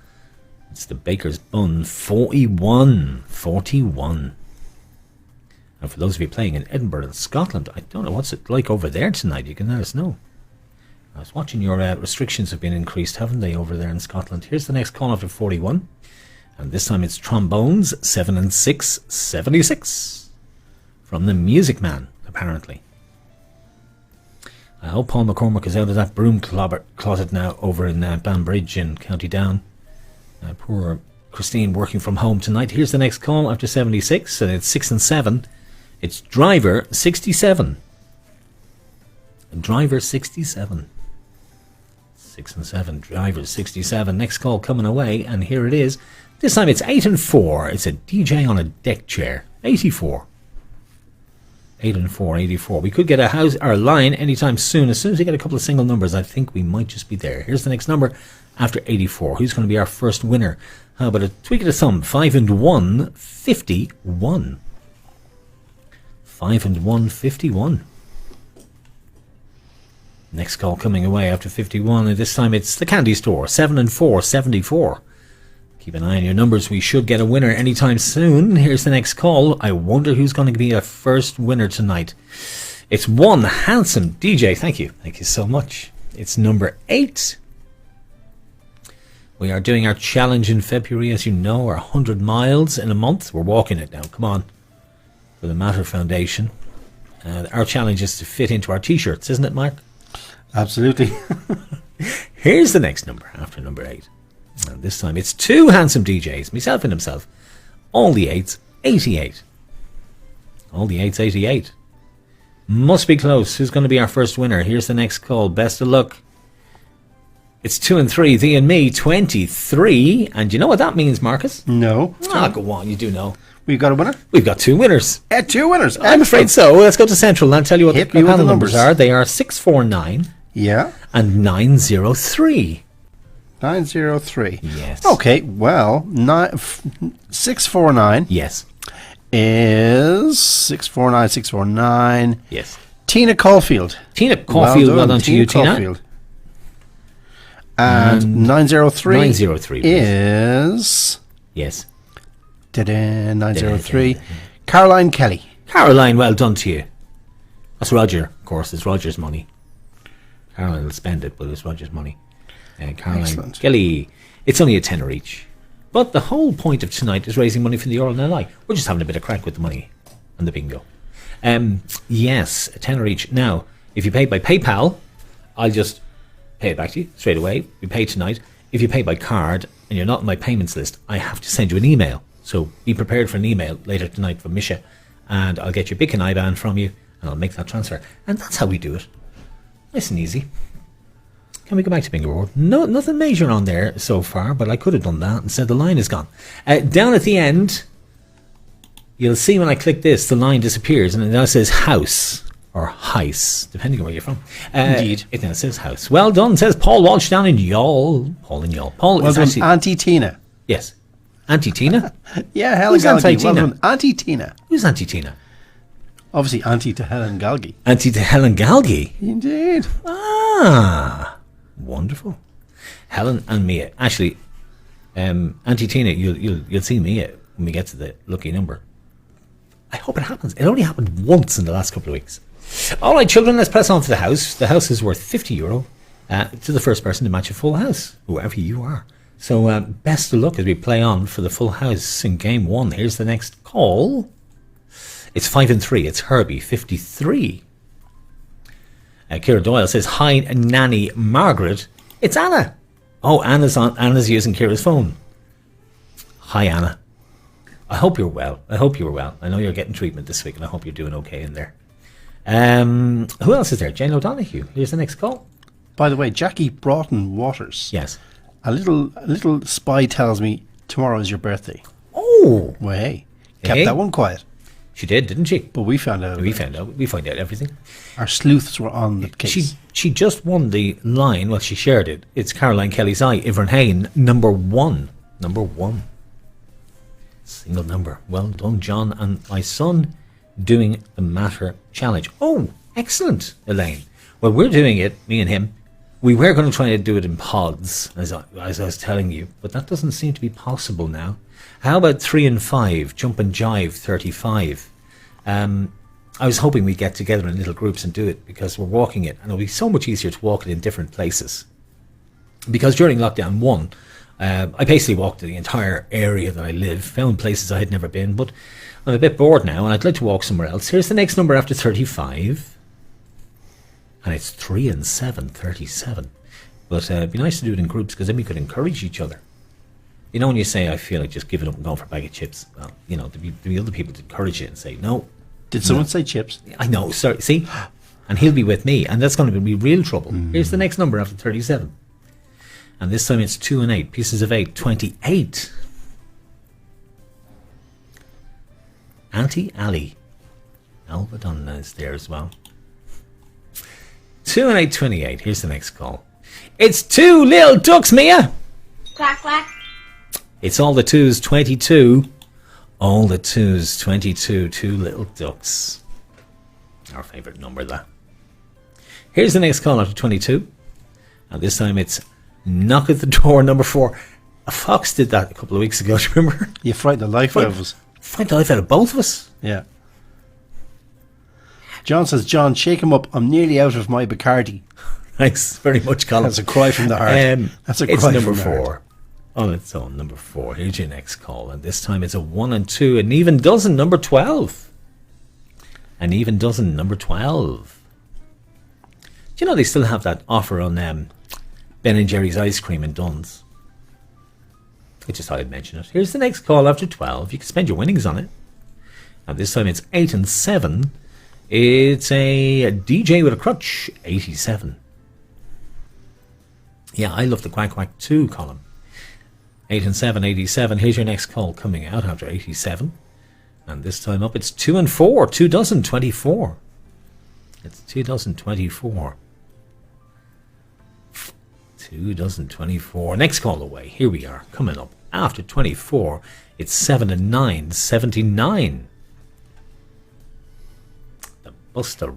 It's the Baker's Bun, 41. 41. And for those of you playing in Edinburgh and Scotland, I don't know what's it like over there tonight. You can let us know. I was watching your restrictions have been increased, haven't they, over there in Scotland? Here's the next call after 41. And this time it's trombones, 7 and 6, 76. From the Music Man, apparently. I hope Paul McCormick is out of that broom closet now over in Banbridge in County Down. Poor Christine working from home tonight. Here's the next call after 76, and it's 6 and 7. It's Driver 67. Driver 67. 6 and 7. Driver 67. Next call coming away, and here it is. This time it's 8 and 4. It's a DJ on a deck chair. 84. 8 and 4, 84. We could get a house or a line anytime soon. As soon as we get a couple of single numbers, I think we might just be there. Here's the next number after 84. Who's going to be our first winner? How about a tweak of the thumb? 5 and 1, 51. 5 and 1, 51. Next call coming away after 51, and this time it's the candy store. 7 and 4, 74. Keep an eye on your numbers. We should get a winner anytime soon. Here's the next call. I wonder who's going to be our first winner tonight. It's one handsome DJ. Thank you. Thank you so much. It's number 8. We are doing our challenge in February, as you know, our 100 miles in a month. We're walking it now. Come on. For the Matter Foundation. Our challenge is to fit into our T-shirts, isn't it, Mark? Absolutely. Here's the next number after number 8. And this time it's 2 handsome DJs, myself and himself. All the 8s, 88. All the 8s, 88. Must be close. Who's going to be our first winner? Here's the next call. Best of luck. It's 2 and 3, thee and me, 23. And you know what that means, Marcus? No. Ah, go on, you do know. We've got a winner? We've got 2 winners. 2 winners. I'm afraid so. Let's go to Central and I'll tell you what Hit the me with panel the numbers are. They are 649 Yeah. and 903. 903. Yes. Okay, well, 649 Yes. is 649, 649. Yes. Tina Caulfield. Tina Caulfield, well done to you, Tina. Caulfield. And 903, 903 please. is Yes. 903. Caroline Kelly. Caroline, well done to you. That's Roger, of course. It's Roger's money. Caroline will spend it, but it's Roger's money. Caroline Excellent. Kelly, it's only a tenner each. But the whole point of tonight is raising money for the Rnli. We're just having a bit of crack with the money and the bingo. Yes, a tenner each. Now, if you pay by PayPal, I'll just pay it back to you straight away. You pay tonight. If you pay by card and you're not on my payments list, I have to send you an email. So be prepared for an email later tonight from Misha, and I'll get your BIC and IBAN from you, and I'll make that transfer. And that's how we do it. Nice and easy. Can we go back to bingo board? No, nothing major on there so far, but I could have done that. Instead, the line is gone. Down at the end, you'll see when I click this, the line disappears, and it now says house or heis, depending on where you're from. Indeed. It now says house. Well done, says Paul Walsh down in Youghal. Paul in Youghal. Paul Well is done, actually... Auntie Tina. Yes. Auntie Tina? Yeah, Helen Who's Galgi. Auntie Well Tina? done, Auntie Tina. Who's Auntie Tina? Obviously, Auntie to Helen Galgi. Auntie to Helen Galgi. Indeed. Ah, wonderful. Helen and Mia. Actually, Auntie Tina, you'll see Mia when we get to the lucky number. I hope it happens. It only happened once in the last couple of weeks. All right, children, let's press on for the house. The house is worth €50 to the first person to match a full house, whoever you are. So best of luck as we play on for the full house in game one. Here's the next call. It's 5 and 3. It's Herbie, 53. Kira Doyle says, hi, Nanny Margaret. It's Anna. Oh, Anna's using Kira's phone. Hi, Anna. I hope you're well. I know you're getting treatment this week, and I hope you're doing okay in there. Who else is there? Jane O'Donoghue. Here's the next call. By the way, Jackie Broughton Waters. Yes. A little spy tells me tomorrow is your birthday. Oh. Well, hey. Kept Hey. that one quiet. She did, didn't she? But we found out. We find out everything. Our sleuths were on the case. She just won the line. Well, she shared it. It's Caroline Kelly's Eye, Ivern Hain, number one. Number one. Single number. Well done, John. And my son doing the Matter Challenge. Oh, excellent, Elaine. Well, we're doing it, me and him. We were going to try to do it in pods, as I was telling you, but that doesn't seem to be possible now. How about 3 and 5, jump and jive 35? I was hoping we'd get together in little groups and do it because we're walking it, and it'll be so much easier to walk it in different places. Because during lockdown 1, I basically walked the entire area that I live, found places I had never been, but I'm a bit bored now and I'd like to walk somewhere else. Here's the next number after 35. And it's 3 and 7, 37. But it'd be nice to do it in groups because then we could encourage each other. You know when you say, I feel like just giving up and going for a bag of chips? Well, you know, there'd be other people to encourage you and say, no. Did someone say chips? I know, sorry, see? And he'll be with me, and that's going to be real trouble. Here's the next number after 37. And this time it's 2 and 8, pieces of 8, 28. Auntie Ali. Alva Donna is there as well. 2 and 8, 28. Here's the next call. It's 2 little ducks, Mia. Quack, quack. It's all the 2s, 22. All the 2s, 22. 2 little ducks. Our favourite number, that. Here's the next call after 22. And this time it's knock at the door, number 4. A fox did that a couple of weeks ago, do you remember? You frightened the life out of us. Frightened the life out of both of us. Yeah. John says, John, shake him up. I'm nearly out of my Bacardi. Thanks very much, Colin. That's a cry from the heart. That's a cry it's from number the 4. heart. On its own, number 4. Here's your next call. And this time it's a 1 and 2. An even dozen, number 12. An even dozen, number 12. Do you know they still have that offer on Ben & Jerry's ice cream in Dunn's? I just thought I'd mention it. Here's the next call after 12. You can spend your winnings on it. And this time it's 8 and 7. It's a DJ with a crutch, 87. Yeah, I love the Quack Quack 2 column. 8 and 7, 87. Here's your next call coming out after 87. And this time up it's 2 and 4, 2 dozen, 24. It's 2 dozen, 24. 2 dozen, 24. Next call away. Here we are, coming up. After 24, it's 7 and 9, 79. The Buster.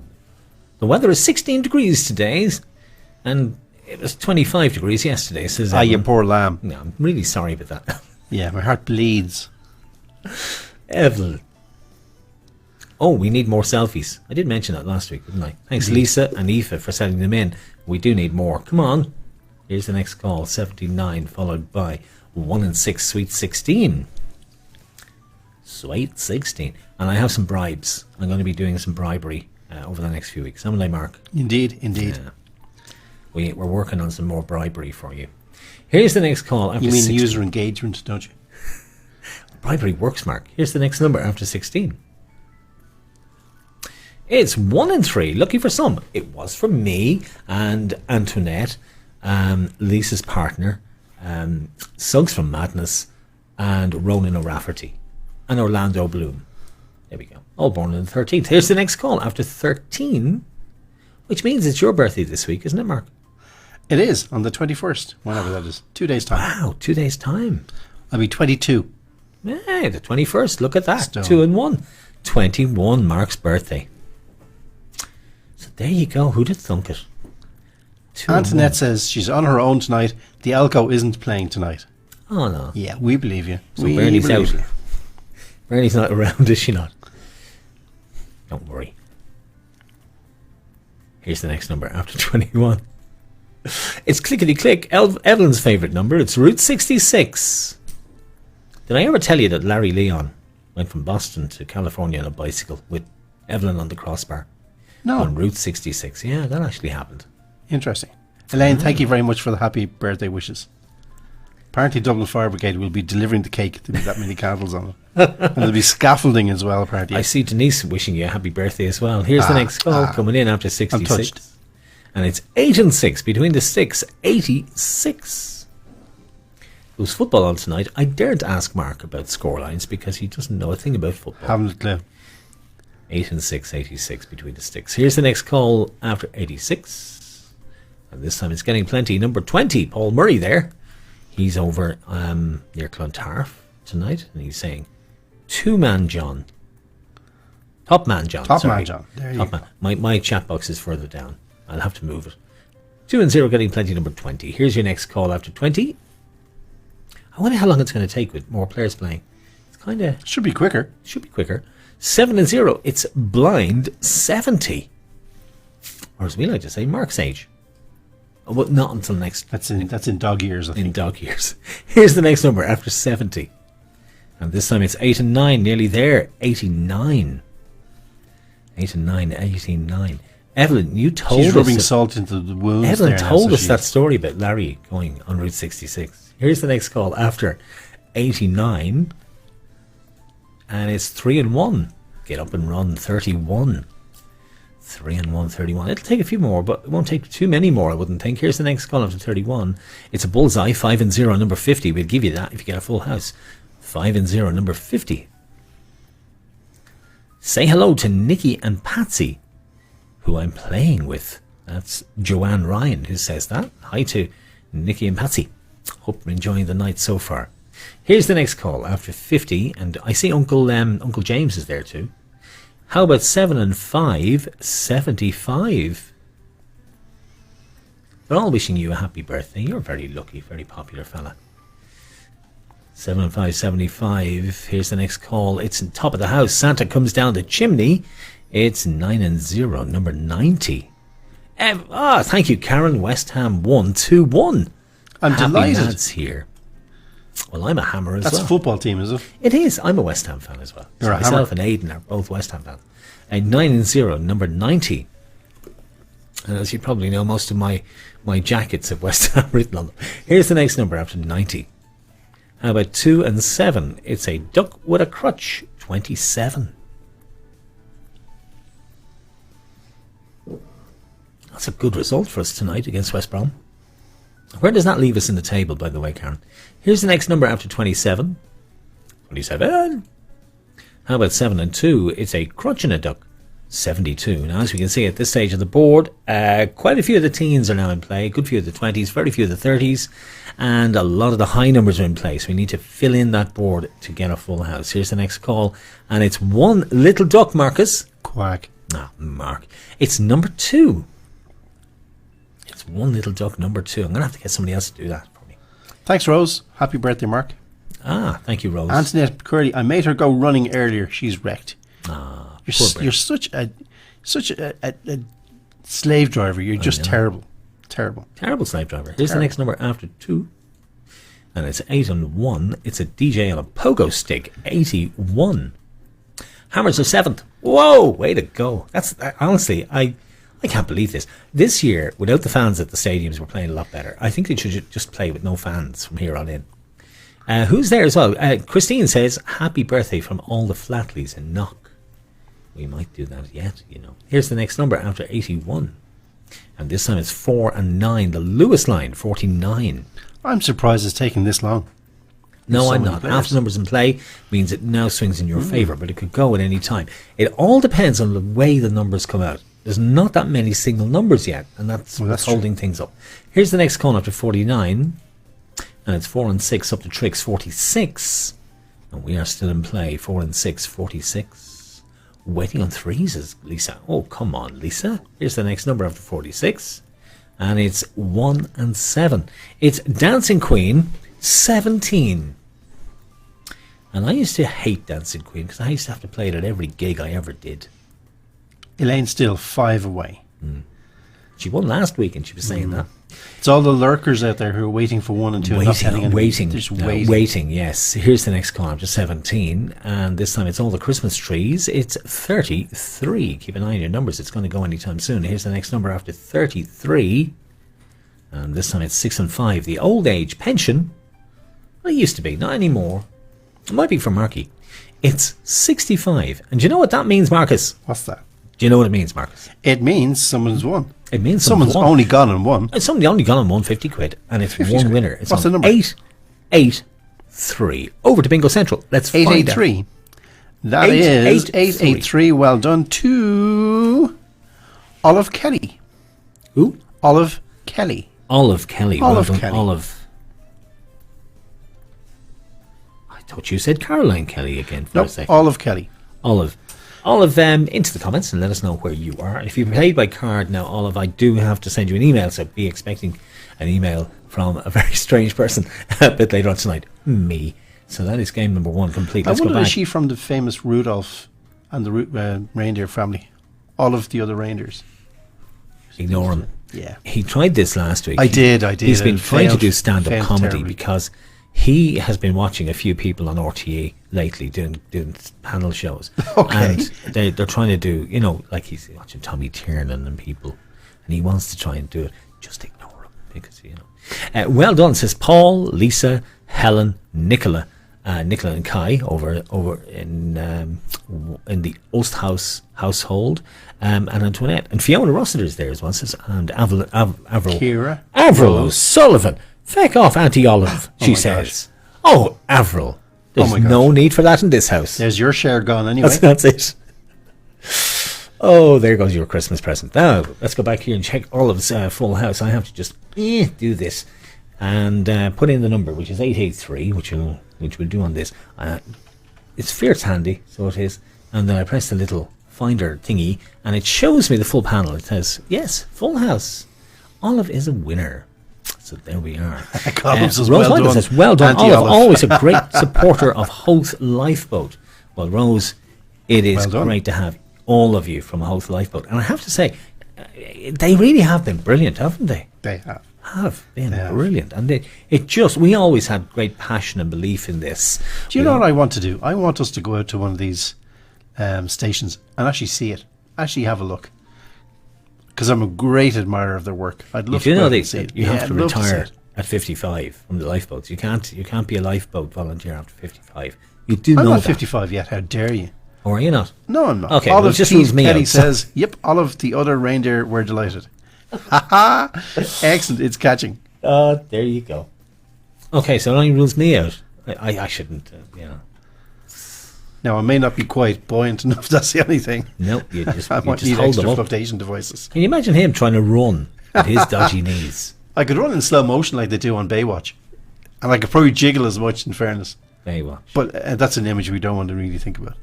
The weather is 16 degrees today, and it was 25 degrees yesterday, says you poor lamb. No, I'm really sorry about that. Yeah, my heart bleeds. Evelyn. Oh, we need more selfies. I did mention that last week, didn't I? Thanks, Lisa and Aoife, for sending them in. We do need more. Come on. Here's the next call, 79, followed by 1 and 6, sweet 16. Sweet 16. And I have some bribes. I'm going to be doing some bribery over the next few weeks. Haven't I, Mark? Indeed. We're working on some more bribery for you. Here's the next call after You mean 16. user engagement, don't you? Bribery works, Mark. Here's the next number after 16. It's 1 and 3. Lucky for some. It was for me and Antoinette, Lisa's partner, Suggs from Madness, and Ronan O'Rafferty, and Orlando Bloom. There we go. All born on the 13th. Here's the next call after 13, which means it's your birthday this week, isn't it, Mark? It is, on the 21st, whenever that is. 2 days' time. Wow, 2 days' time. I'll be 22. Hey, the 21st. Look at that. Stone. 2 and 1. 21, Mark's birthday. So there you go. Who'd have thunk it? 2 and Antoinette 1. says she's on her own tonight. The Alco isn't playing tonight. Oh, no. Yeah, we believe you. So we Bernie's believe out. you. Bernie's not around, is she not? Don't worry. Here's the next number after 21. It's clickety-click. Evelyn's favourite number. It's Route 66. Did I ever tell you that Larry Leon went from Boston to California on a bicycle with Evelyn on the crossbar? No. On Route 66. Yeah, that actually happened. Interesting. Elaine, thank you very much for the happy birthday wishes. Apparently Dublin Fire Brigade will be delivering the cake. There'll be that many candles on it. And there'll be scaffolding as well, apparently. I see Denise wishing you a happy birthday as well. Here's the next call coming in after 66. touched. And it's 8 and 6. Between the sticks, 86. There was football on tonight. I daren't ask Mark about scorelines because he doesn't know a thing about football. Haven't a clue. 8 and 6, 86 between the sticks. Here's the next call after 86. And this time it's getting plenty. Number 20, Paul Murray there. He's over near Clontarf tonight. And he's saying, Two-man John. Top man John. Top sorry. man John. There you Top go. man. My chat box is further down. I'll have to move it. 2 and 0 getting plenty. Number 20. Here's your next call after 20. I wonder how long it's going to take with more players playing. It's kind of... Should be quicker. 7 and 0. It's blind 70. Or as we like to say, Mark's age. Oh, but not until next... That's in dog years, I think. In dog years. Here's the next number after 70. And this time it's 8 and 9. Nearly there. 89. 8 and 9. 89. Evelyn, you told us... She's rubbing salt into the wounds. Evelyn there now, told so us she- that story about Larry going on Route 66. Here's the next call after 89. And it's 3 and 1. Get up and run 31. 3 and 1, 31. It'll take a few more, but it won't take too many more, I wouldn't think. Here's the next call after 31. It's a bullseye, 5 and 0, number 50. We'll give you that if you get a full house. 5 and 0, number 50. Say hello to Nikki and Patsy, who I'm playing with. That's Joanne Ryan who says that. Hi to Nikki and Patsy. Hope you're enjoying the night so far. Here's the next call after 50, and I see Uncle James is there too. How about 7 and 5, 75? They're all wishing you a happy birthday. You're very lucky, very popular fella. 7 and 5, 75. Here's the next call. It's on top of the house. Santa comes down the chimney. It's 9 and 0, number 90. Thank you, Karen. West Ham 1-2-1. I'm Happy delighted. lads here. Well, I'm a Hammer as That's well. a football team, is it? It is. I'm a West Ham fan as well. So You're a myself Hammer. and Aidan are both West Ham fans. 9 and 0, number 90. And as you probably know, most of my jackets have West Ham written on them. Here's the next number after 90. How about 2 and 7? It's a duck with a crutch, 27. That's a good result for us tonight against West Brom. Where does that leave us in the table, by the way, Karen? Here's the next number after 27. 27. How about 7 and 2? It's a crutch and a duck. 72. Now, as we can see at this stage of the board, quite a few of the teens are now in play. A good few of the 20s, very few of the 30s, and a lot of the high numbers are in play. So we need to fill in that board to get a full house. Here's the next call, and it's one little duck, Marcus. Quack. Ah, Mark. It's number 2. It's one little duck, number 2. I'm going to have to get somebody else to do that for me. Thanks, Rose. Happy birthday, Mark. Ah, thank you, Rose. Antoinette Curley, I made her go running earlier. She's wrecked. Ah, You're such a slave driver. You're just terrible. Terrible. Terrible slave driver. Here's the next number after 2. And it's 8 and 1. It's a DJ on a pogo stick. 81. Hammers are 7th. Whoa, way to go. That's honestly, I can't believe this. This year, without the fans at the stadiums, we're playing a lot better. I think they should just play with no fans from here on in. Who's there as well? Christine says, happy birthday from all the Flatleys in Knock. We might do that yet, you know. Here's the next number after 81. And this time it's 4 and 9. The Lewis line, 49. I'm surprised it's taken this long. No, I'm not. After numbers in play means it now swings in your favour, but it could go at any time. It all depends on the way the numbers come out. There's not that many single numbers yet, and that's what's holding things up. Here's the next cone up to 49, and it's 4 and 6 up to tricks 46, and we are still in play. 4 and 6, 46. Waiting on threes is Lisa. Oh, come on, Lisa. Here's the next number after 46, and it's 1 and 7. It's Dancing Queen, 17. And I used to hate Dancing Queen because I used to have to play it at every gig I ever did. Elaine's still 5 away. She won last week, and she was saying that. It's all the lurkers out there who are waiting for 1 and 2. Waiting, yes. Here's the next column, just 17. And this time it's all the Christmas trees. It's 33. Keep an eye on your numbers. It's going to go anytime soon. Here's the next number after 33. And this time it's 6 and 5. The old age pension. Well, it used to be, not anymore. It might be for Marky. It's 65. And do you know what that means, Marcus? What's that? Do you know what it means, Marcus? It means someone's won. It means someone's only gone and won. Somebody only gone and won 50 quid. And it's one winner. It's What's the number? 883. Over to Bingo Central. Let's find out. 883. That is 883. Well done to Olive Kelly. Who? Olive Kelly. Olive Kelly. Olive well done, Kelly. Olive. I thought you said Caroline Kelly again for a second. Olive Kelly. Olive, into the comments and let us know where you are. And if you played by card now, Olive, I do have to send you an email, so be expecting an email from a very strange person a bit later on tonight. Me. So that is game number 1 complete. Let's I wonder, go back. is she from the famous Rudolph and the reindeer family? Olive the other reindeers. Ignore him. Yeah. He tried this last week. I did. He's been trying to do stand-up failed comedy terribly. because he has been watching a few people on RTE lately doing panel shows. Okay. And they're trying to do, you know, like he's watching Tommy Tiernan and people, and he wants to try and do it. Just ignore him because, you know. Well done, says Paul, Lisa, Helen, Nicola and Kai over in the Osthaus household, and Antoinette and Fiona Rossiter's there as well. Says and Avril Sullivan. Feck off, Auntie Olive, she says. Oh, Avril, there's no need for that in this house. There's your share gone anyway. That's it. Oh, there goes your Christmas present. Now let's go back here and check Olive's full house. I have to just do this and put in the number, which is 883, which we'll do on this. It's fierce handy, so it is. And then I press the little finder thingy, and it shows me the full panel. It says, yes, full house. Olive is a winner. So there we are. Rose Michael says, well done, Olive. Always a great supporter of Hoth Lifeboat. Well, Rose, it is great to have all of you from Hoth Lifeboat. And I have to say, they really have been brilliant, haven't they? They have. Brilliant. And we always had great passion and belief in this. Do you know what I want to do? I want us to go out to one of these stations and actually see it. Actually have a look. Because I'm a great admirer of their work. I'd love to go and see it. You have to retire at 55 from the lifeboats. You can't be a lifeboat volunteer after 55. You do know I'm not that. 55 yet. How dare you? Or are you not? No, I'm not. Okay, Olive just Keith rules me Kelly out. says, yep, Olive, the other reindeer, we're delighted. Excellent. It's catching. There you go. Okay, so it only rules me out. I shouldn't, Now, I may not be quite buoyant enough. That's the only thing. No, you just, I you might just need hold extra them up. flotation devices. Can you imagine him trying to run with his dodgy knees? I could run in slow motion like they do on Baywatch. And I could probably jiggle as much, in fairness. Baywatch. But that's an image we don't want to really think about.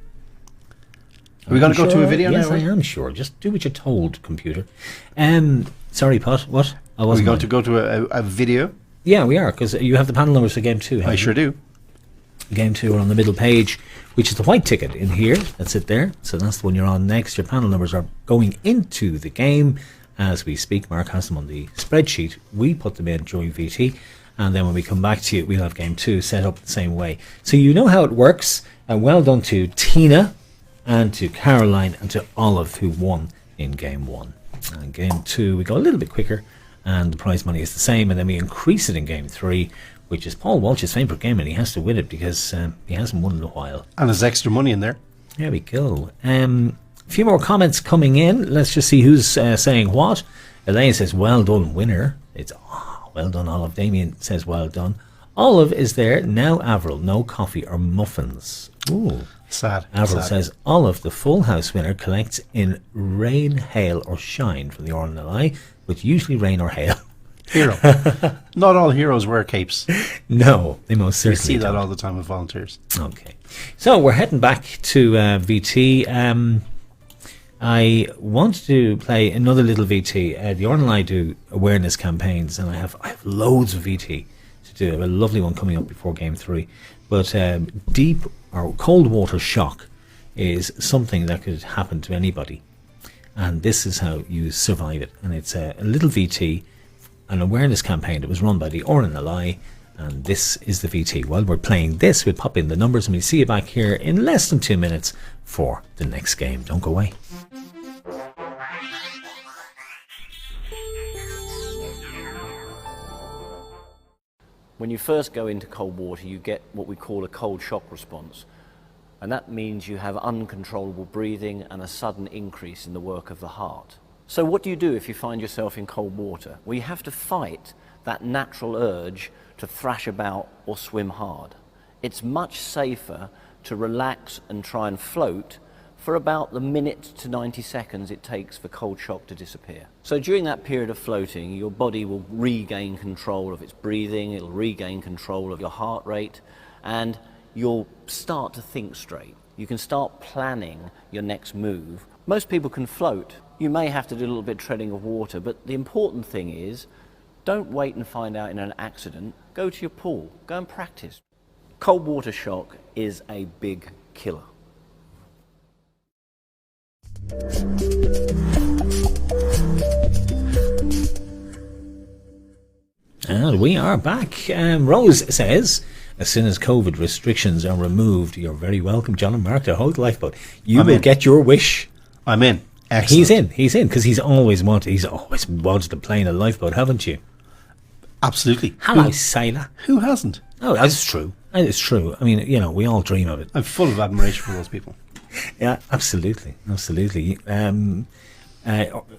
Are we going to go to a video now? Yes, I am sure. Just do what you're told, computer. Sorry, Pot. What? Are we going to go to a video? Yeah, we are, because you have the panel numbers for game 2. I sure do. Game 2 are on the middle page, which is the white ticket in here. That's it there. So that's the one you're on next. Your panel numbers are going into the game as we speak. Mark has them on the spreadsheet. We put them in during VT. And then when we come back to you, we'll have Game 2 set up the same way. So you know how it works. Well done to Tina and to Caroline and to Olive, who won in Game 1. And Game 2, we go a little bit quicker. And the prize money is the same. And then we increase it in Game 3, which is Paul Walsh's favourite game, and he has to win it because he hasn't won in a while. And there's extra money in there. There we go. A few more comments coming in. Let's just see who's saying what. Elaine says, well done, winner. It's well done, Olive. Damien says, well done. Olive is there. Now, Avril, no coffee or muffins. Ooh. Sad. Avril Sad. says, Olive, the full house winner, collects in rain, hail or shine from the Rnli, which usually rain or hail. Hero. Not all heroes wear capes. No, they most We certainly see that don't. all the time with volunteers. Okay. So we're heading back to VT. I want to play another little VT. The Rnli do awareness campaigns, and I have loads of VT to do. I have a lovely one coming up before Game 3. But deep or cold water shock is something that could happen to anybody. And this is how you survive it. And it's a little VT, an awareness campaign that was run by the Rnli, and this is the VT. While we're playing this, we'll pop in the numbers and we'll see you back here in less than 2 minutes for the next game. Don't go away. When you first go into cold water, you get what we call a cold shock response. And that means you have uncontrollable breathing and a sudden increase in the work of the heart. So what do you do if you find yourself in cold water? Well, you have to fight that natural urge to thrash about or swim hard. It's much safer to relax and try and float for about the minute to 90 seconds it takes for cold shock to disappear. So during that period of floating, your body will regain control of its breathing, it'll regain control of your heart rate, and you'll start to think straight. You can start planning your next move. Most people can float. You may have to do a little bit of treading of water, but the important thing is, don't wait and find out in an accident. Go to your pool, go and practice. Cold water shock is a big killer. And we are back. Rose says, as soon as COVID restrictions are removed, you're very welcome, John and Mark, to hold the Lifeboat. You will get your wish. I'm in. Excellent. He's in, because he's always wanted to play in a lifeboat, haven't you? Absolutely. Hello, sailor. Who hasn't? Oh, that's true. It's true. I mean, we all dream of it. I'm full of admiration for those people. Yeah, absolutely.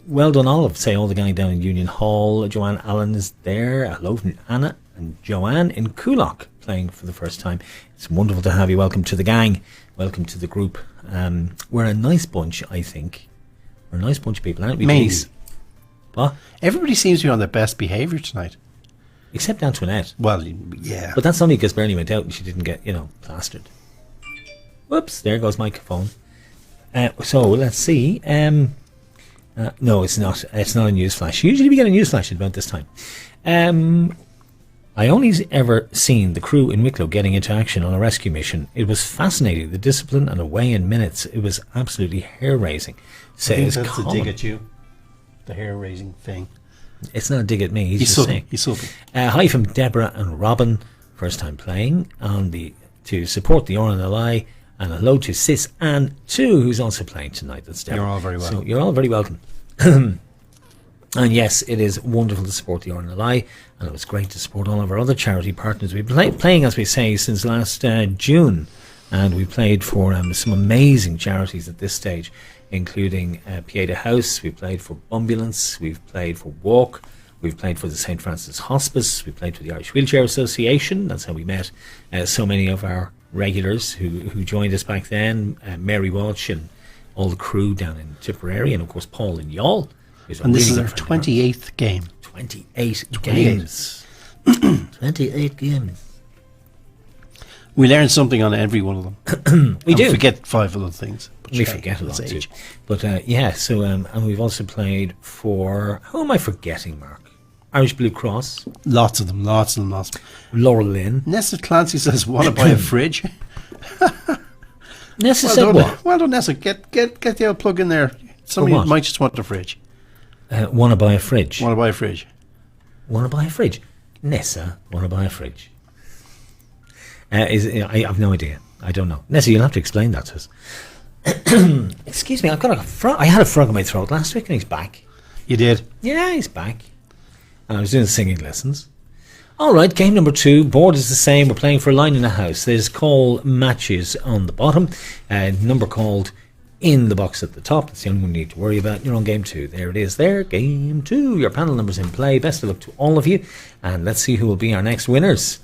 Well done, Olive. Say all the gang down in Union Hall. Joanne Allen is there. Hello from Anna and Joanne in Coolock, playing for the first time. It's wonderful to have you. Welcome to the gang. Welcome to the group. We're a nice bunch, I think. We're a nice bunch of people, aren't we? Mainly. What? Everybody seems to be on their best behaviour tonight. Except Antoinette. Well, yeah. But that's only because Bernie went out and she didn't get, plastered. Whoops, there goes microphone. So, let's see. No, it's not. It's not a newsflash. Usually we get a newsflash at about this time. I only ever seen the crew in Wicklow getting into action on a rescue mission. It was fascinating. The discipline and the weigh in minutes. It was absolutely hair-raising. I think that's a dig at you. The hair-raising thing. It's not a dig at me. He's just subbing. saying. He's subbing. Hi from Deborah and Robin. First time playing to support the Rnli. And hello to Sis Ann too, who's also playing tonight. That's Deborah. You're all very welcome. So you're all very welcome. And yes, it is wonderful to support the Rnli, and it was great to support all of our other charity partners. We've been playing, as we say, since last June, and we played for some amazing charities at this stage, including Pieta House. We played for Ambulance. We've played for Walk. We've played for the St. Francis Hospice. We played for the Irish Wheelchair Association. That's how we met so many of our regulars who joined us back then. Mary Walsh and all the crew down in Tipperary, and of course Paul and Yall. And this is our 28th game. 28 games. 28 games. We learn something on every one of them. We do. Forget 5 other things. We forget a lot too. But so and we've also played for... Who am I forgetting, Mark? Irish Blue Cross. Lots of them, lots of them, lots. Laura Lynn. Nessa Clancy says, want to buy a fridge? Nessa well said done, what? Well done, Nessa. Get the old plug in there. Somebody might just want a fridge. Want to buy a fridge. Want to buy a fridge. Want to buy a fridge. Nessa, want to buy a fridge. I have no idea. I don't know. Nessa, you'll have to explain that to us. Excuse me, I've got a frog. I had a frog in my throat last week and he's back. You did? Yeah, he's back. And I was doing singing lessons. All right, game number 2. Board is the same. We're playing for a line in a house. There's call matches on the bottom. Number called in the box at the top. That's the only one you need to worry about. You're on game 2. There it is there. Game 2. Your panel number's in play. Best of luck to all of you. And let's see who will be our next winners.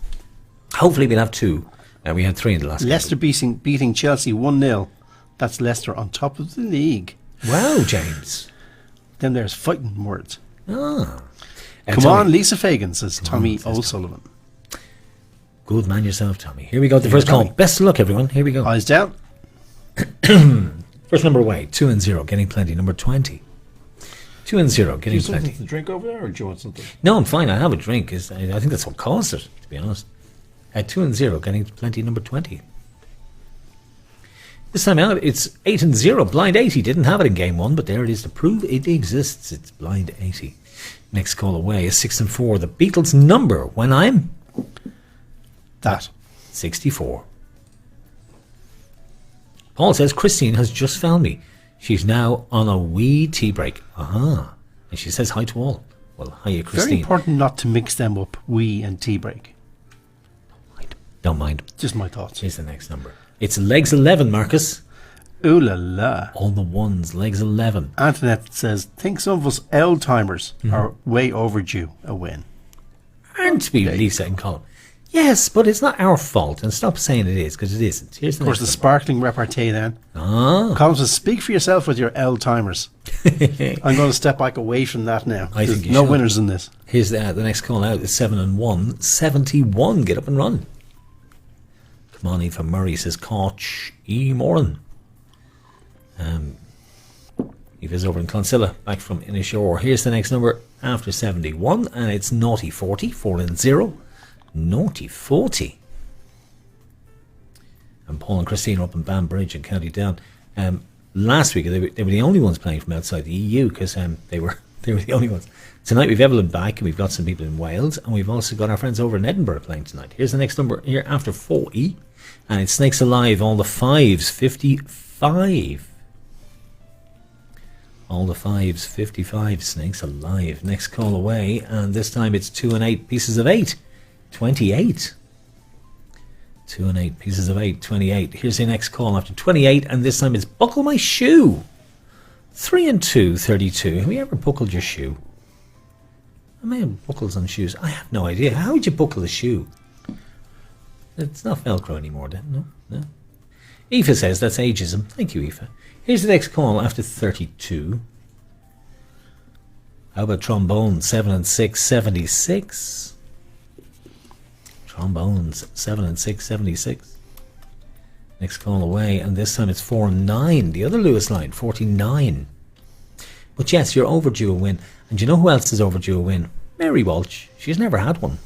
Hopefully we'll have 2. We had 3 in the last Leicester beating Chelsea 1-0. That's Leicester on top of the league. Wow, James. Then there's fighting words. Ah. Come on, Lisa Fagan, says Tommy O'Sullivan. Good man yourself, Tommy. Here we go. The first call. Best of luck, everyone. Here we go. Eyes down. First number away. 2-0. Getting plenty. Number 20. 2-0. Getting plenty. To drink over there, or do you want something? No, I'm fine. I have a drink. I think that's what caused it, to be honest. 2-0. Getting plenty. Number 20. This time out, it's 8-0. Blind 80. Didn't have it in game 1, but there it is to prove it exists. It's blind 80. Next call away is 6-4. The Beatles' number when I'm... That. 64. Paul says, Christine has just found me. She's now on a wee tea break. Aha. And she says hi to all. Well, hiya, Christine. Very important not to mix them up, wee and tea break. Don't mind. Just my thoughts. Here's the next number. It's legs 11, Marcus. Ooh la la. All the ones, legs 11. Antoinette says, think some of us L-timers are way overdue a win. Aren't we, Lisa and Colin? Yes, but it's not our fault. And stop saying it is, because it isn't. Here's the Of course, the sparkling repartee then. Colin says, speak for yourself with your L-timers. I'm going to step back away from that now. I think There's no winners in this. Here's the next call out is 7-1. 71. Get up and run. Come on, Aoife Murray says, Coach E. Moran. Aoife's over in Clonsilla, back from Inishore. Here's the next number after 71, and it's naughty 40. 4-0. Naughty 40. And Paul and Christine are up in Banbridge in County Down. Last week they were the only ones playing from outside the EU because they were the only ones. Tonight we've Evelyn back and we've got some people in Wales and we've also got our friends over in Edinburgh playing tonight. Here's the next number here after 40, and it Snakes Alive. All the 5s, 55. All the 5s, 55. Snakes Alive. Next call away, and this time it's 2 and 8 pieces of 8. 28. 2 and 8 pieces of 8. 28. Here's the next call after 28, and this time it's Buckle My Shoe. 3 and 2, 32. Have you ever buckled your shoe? I may have buckles on shoes. I have no idea. How would you buckle a shoe? It's not Velcro anymore then. No. Aoife says that's ageism. Thank you, Aoife. Here's the next call after 32. How about trombones? 7 and 6, 76. Trombones, 7 and 6, 76. Next call away, and this time it's 4 and 9. The other Lewis line, 49. But yes, you're overdue a win. And you know who else is overdue a win? Mary Walsh. She's never had one.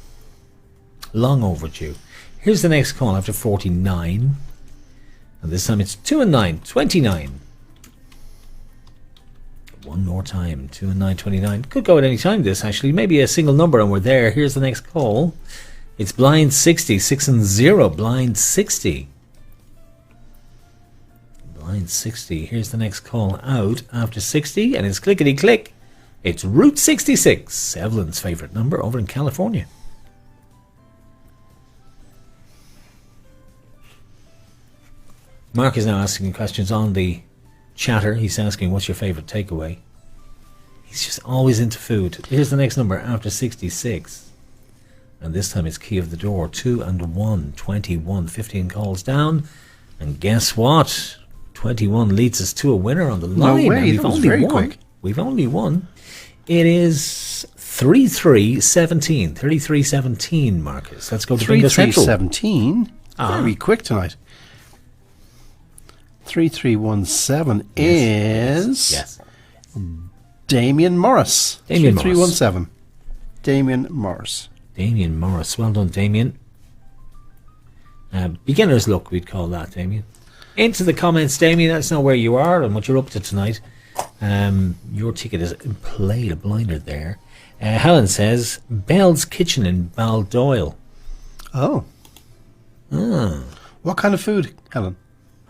Long overdue. Here's the next call after 49. And this time it's 2 and 9, 29. One more time, 2 and 9, 29. Could go at any time this, actually. Maybe a single number and we're there. Here's the next call. It's blind 60, 6 and 0, blind 60. Blind 60. Here's the next call out after 60, and it's clickety click. It's Route 66, Evelyn's favourite number over in California. Mark is now asking questions on the chatter. He's asking, what's your favourite takeaway? He's just always into food. Here's the next number after 66. And this time it's key of the door. 2 and 1, 21, 15 calls down. And guess what? 21 leads us to a winner on the line. No way, that was very quick. We've only won. It is 33-17. 33-17, Marcus. Let's go to Bingo Central. 33-17. Very quick tonight. 3317 is yes. Damien Morris. Damien 3317. Damien Morris. Damien Morris. Well done, Damien. Beginner's luck, we'd call that, Damien. Into the comments, Damien. Let us know where you are and what you're up to tonight. Your ticket is played a blinder there. Helen says Bell's Kitchen in Baldoyle. Oh. What kind of food, Helen?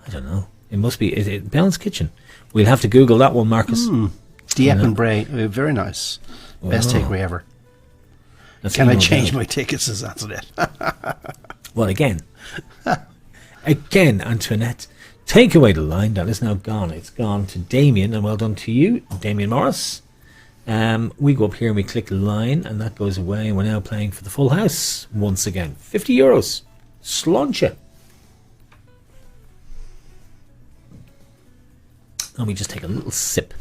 I don't know. It must be Bell's Kitchen. We'll have to Google that one, Marcus. Dieppe and Bray. Very nice. Best takeaway ever. Can I change my tickets, says Antoinette. Well, again, Antoinette, take away the line. That is now gone. It's gone to Damien, and well done to you, Damien Morris. We go up here and we click the line, and that goes away, and we're now playing for the full house once again. €50. Sluncha. And we just take a little sip.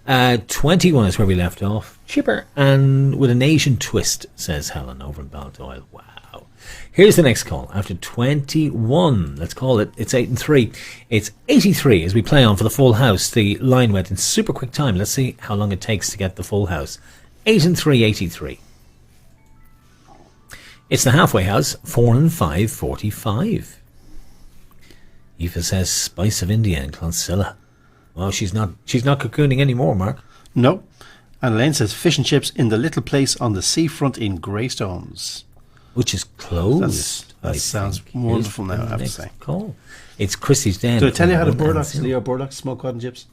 21 is where we left off. Chipper and with an Asian twist, says Helen over in Baldoyle. Wow. Here's the next call. After 21, let's call it. It's 8 and 3. It's 83 as we play on for the full house. The line went in super quick time. Let's see how long it takes to get the full house. 8 and 3, 83. It's the halfway house. 4 and 5, 45. Eva says Spice of India in Clonsilla. Well, she's not cocooning anymore, Mark. No. And Elaine says fish and chips in the little place on the seafront in Greystones. Which is closed. That sounds wonderful now, I have to say. Call. It's Christie's Den. Did I tell you how the Leo Burdocks smoked cod and chips?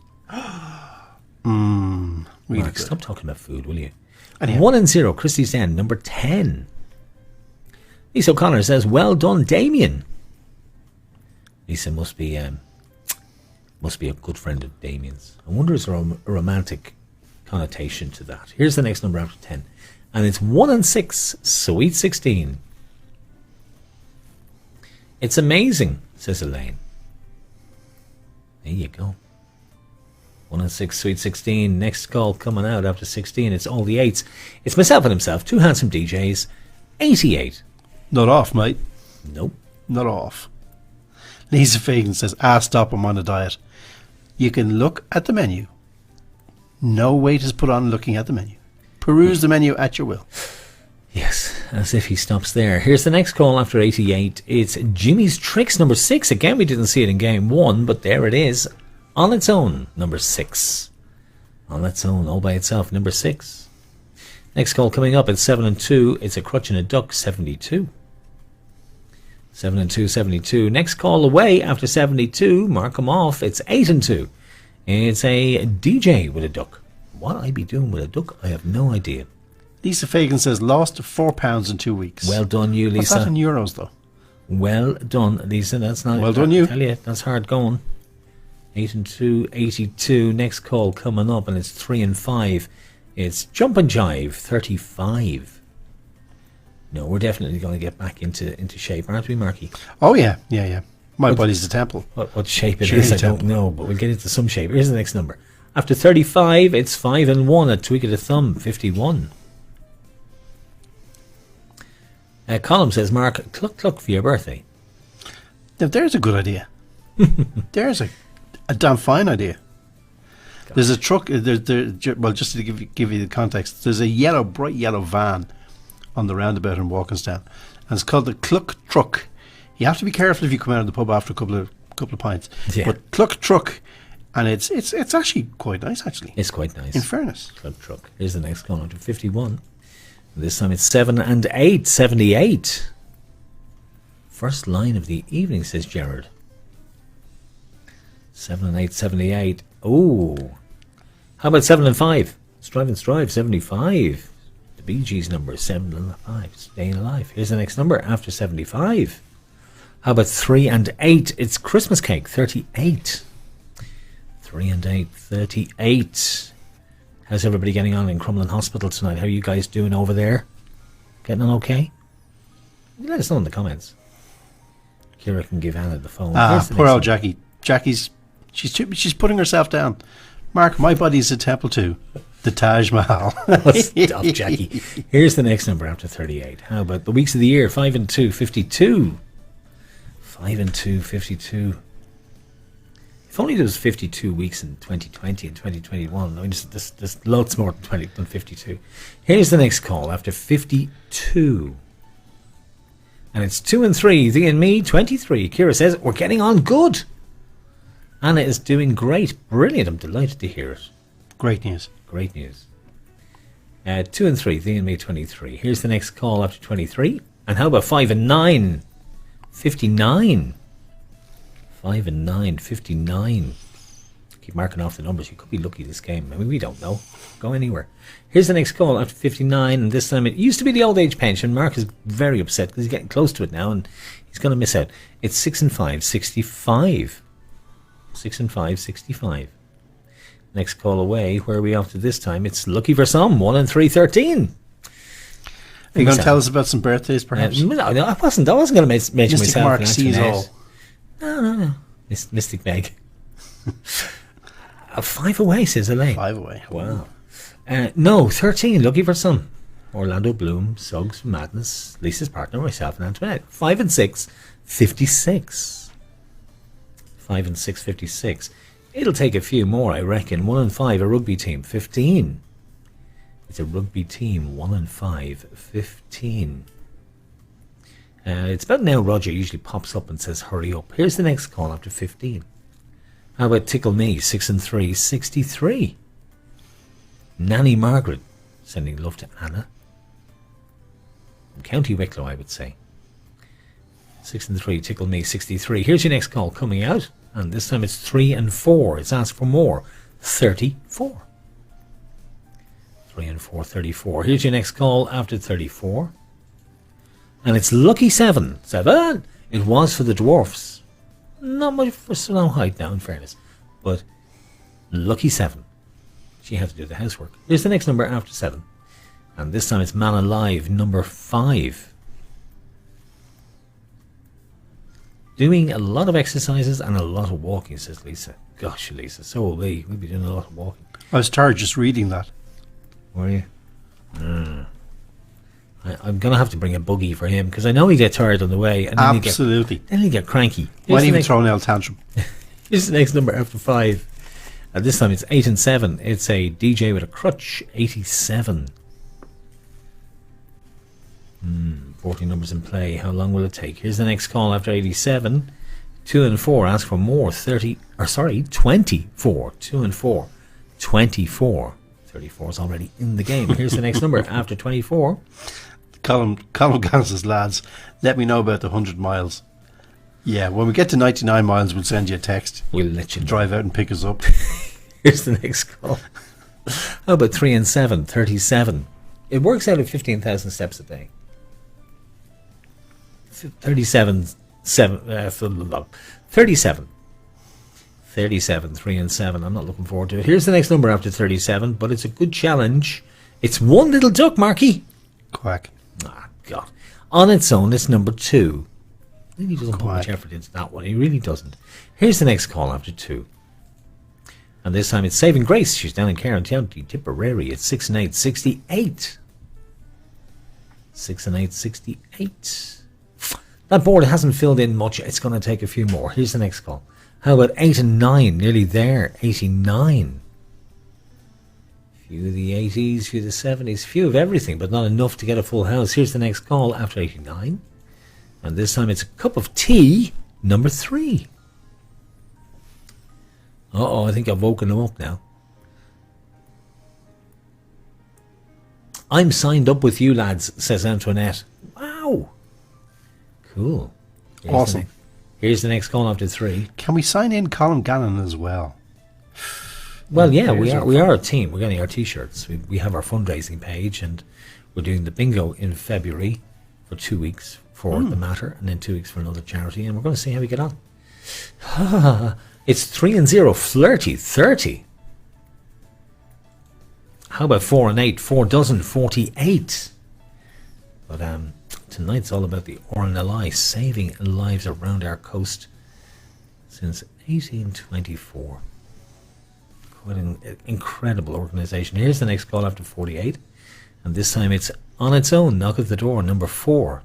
Really Mark, good. stop talking about food, will you? Anyhow. 1 and 0, Christie's Den, number 10. Lisa O'Connor says, well done, Damien. Lisa must be a good friend of Damien's. I wonder is there a romantic connotation to that. Here's the next number after 10. And it's 1 and 6, Sweet 16. It's amazing, says Elaine. There you go. 1 and 6, Sweet 16. Next call coming out after 16. It's all the 8s. It's myself and himself, two handsome DJs. 88. Not off, mate. Nope. Not off. Lisa Fagan says, stop, I'm on a diet. You can look at the menu. No weight is put on looking at the menu. Peruse the menu at your will. Yes, as if he stops there. Here's the next call after 88. It's Jimmy's Tricks, number 6. Again, we didn't see it in game 1, but there it is. On its own, number 6. On its own, all by itself, number 6. Next call coming up at 7 and 2. It's a crutch and a duck, 72. 7 and 2, 72. Next call away after 72. Mark them off. It's 8 and 2. It's a DJ with a duck. What I be doing with a duck, I have no idea. Lisa Fagan says, lost £4 in 2 weeks. Well done, you, Lisa. What's that in euros, though? Well done, Lisa. That's not. Well done, you. I tell you, that's hard going. 8 and 2, 82. Next call coming up, and it's 3 and 5. It's Jump and Jive, 35. No, we're definitely going to get back into shape, aren't we, Marky? Oh, yeah. My body's a temple. What shape it Surely is, I temple. don't know, but we'll get into some shape. Here's the next number. After 35, it's 5 and 1, a tweak of the thumb, 51. Column says, Mark, cluck cluck for your birthday. Now, there's a good idea. There's a damn fine idea. There's a truck, well, just to give you the context, there's a bright yellow van on the roundabout in Walkinstown, and it's called the Cluck Truck. You have to be careful if you come out of the pub after a couple of pints. Yeah. But Cluck Truck, and it's actually quite nice, actually. It's quite nice. In fairness. Club truck. Here's the next call, 51. This time it's 7 and 8, 78. First line of the evening, says Gerard. 7 and 8, 78. Oh. How about 7 and 5? Strive and Strive, 75. The Bee Gees number, 7 and 5. Staying alive. Here's the next number after 75. How about 3 and 8? It's Christmas Cake, 38. 3 and 8, 38. How's everybody getting on in Crumlin Hospital tonight? How are you guys doing over there? Getting on okay? Let us know in the comments. Kira can give Anna the phone. Poor old Jackie. Jackie's she's putting herself down. Mark, my body's a temple too. The Taj Mahal. Stop, Jackie. Here's the next number after 38. How about the weeks of the year? 5 and 2, 52. 5 and 2, 52. If only there was 52 weeks in 2020 and 2021. I mean, there's lots more than 52. Here's the next call after 52. And it's 2 and 3. Thee and me, 23. Kira says, we're getting on good. Anna is doing great. Brilliant. I'm delighted to hear it. Great news. Great news. 2 and 3. Thee and me, 23. Here's the next call after 23. And how about 5 and 9? 59. 5 and 9, 59. Keep marking off the numbers. You could be lucky this game. I mean, we don't know. Go anywhere. Here's the next call after 59, and this time it used to be the old age pension. Mark is very upset because he's getting close to it now, and he's going to miss out. It's 6 and 5, 65. 6 and 5, 65. Next call away. Where are we off to this time? It's lucky for some. 1 and 3, 13. Are you going to tell us about some birthdays, perhaps? No, I wasn't going to mention Mystic myself. Mark sees all. No. Mystic Meg. 5 away, says Elaine. 5 away. Wow. No, 13. Lucky for some. Orlando Bloom, Suggs from Madness, Lisa's partner, myself, and Antoinette. 5 and 6, 56. 5 and 6, 56. It'll take a few more, I reckon. 1 and 5, a rugby team, 15. It's a rugby team, 1 and 5, 15. It's about now Roger usually pops up and says, hurry up. Here's the next call after 15. How about Tickle Me, 6 and 3, 63. Nanny Margaret, sending love to Anna. From County Wicklow, I would say. 6 and 3, Tickle Me, 63. Here's your next call coming out. And this time it's 3 and 4. It's asked for more. 34. 3 and 4, 34. Here's your next call after 34. And it's lucky 7. 7. It was for the dwarfs. Not much for Snow Height now, in fairness. But lucky 7. She had to do the housework. Here's the next number after 7. And this time it's Man Alive, number 5. Doing a lot of exercises and a lot of walking, says Lisa. Gosh, Lisa, so will we. We'll be doing a lot of walking. I was tired just reading that. Were you? I'm going to have to bring a buggy for him because I know he gets tired on the way. And Absolutely. Then he'll get cranky. Why even throw an L tantrum? Here's the next number after 5. And this time it's 8 and 7. It's a DJ with a crutch, 87. 14 numbers in play. How long will it take? Here's the next call after 87. 2 and 4. Ask for more. 24. 2 and 4. 24. 34 is already in the game. Here's the next number after 24. Colin Gannon says, lads, let me know about the 100 miles. Yeah, when we get to 99 miles, we'll send you a text. We'll let you know. Drive out and pick us up. Here's the next call. How about 3 and 7? 37. It works out at 15,000 steps a day. 37, 37. 37, 3 and 7. I'm not looking forward to it. Here's the next number after 37, but it's a good challenge. It's One Little Duck, Marky. Quack. Ah, God. On its own, it's number 2. He doesn't put Quack. much effort into that one. He really doesn't. Here's the next call after 2. And this time it's Saving Grace. She's down in Cairn County, Tipperary. It's 6 and 8, 68. 6 and 8, 68. That board hasn't filled in much. It's going to take a few more. Here's the next call. How about 8 and 9? Nearly there. 89. Few of the 80s, few of the 70s, few of everything, but not enough to get a full house. Here's the next call after 89. And this time it's a cup of tea, number 3. Uh-oh, I think I've woken them up now. I'm signed up with you, lads, says Antoinette. Wow. Cool. Awesome. Here's the next call after 3. Can we sign in Colin Gannon as well? Well, yeah, we are a team. We're getting our T-shirts. We have our fundraising page, and we're doing the bingo in February for 2 weeks for the Matter, and then 2 weeks for another charity, and we're going to see how we get on. It's 3 and 0, flirty, 30. How about 4 and 8, 4 dozen, 48. But tonight's all about the Rnli, saving lives around our coast since 1824. Quite an incredible organisation. Here's the next call after 48. And this time it's On Its Own, Knock at the Door, number 4.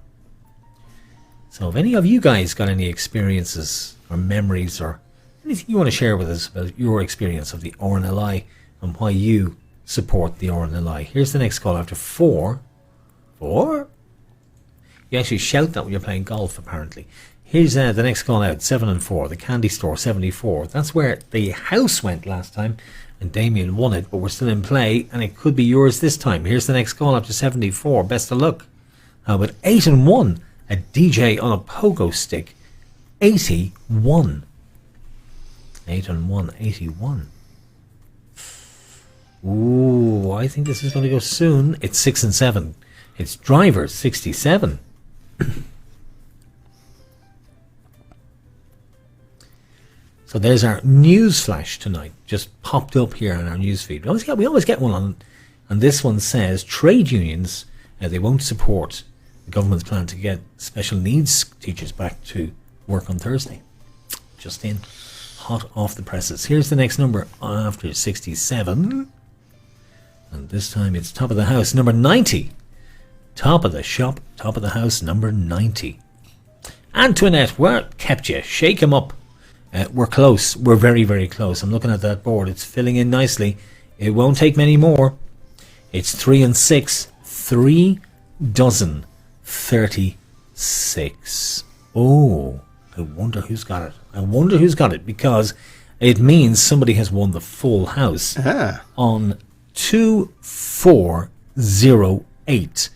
So if any of you guys got any experiences or memories or anything you want to share with us about your experience of the Rnli and why you support the Rnli. Here's the next call after 4. 4? You actually shout that when you're playing golf, apparently. Here's the next call out, 7 and 4, the Candy Store 74. That's where the house went last time, and Damien won it, but we're still in play, and it could be yours this time. Here's the next call up to 74. Best of luck. How about 8 and 1, a DJ on a pogo stick, 81. 8 and 1, 81. Ooh, I think this is going to go soon. It's 6 and 7. It's Driver 67. So there's our news flash tonight, just popped up here on our news feed. We always get one on, and this one says trade unions, they won't support the government's plan to get special needs teachers back to work on Thursday. Just in, hot off the presses. Here's the next number after 67, and this time it's top of the house, number 90. Top of the shop, top of the house, number 90. Antoinette, where kept you? Shake him up. We're close. We're very, very close. I'm looking at that board. It's filling in nicely. It won't take many more. It's 3 and 6. 3 dozen. 36. Oh, I wonder who's got it. I wonder who's got it, because it means somebody has won the full house on 2408.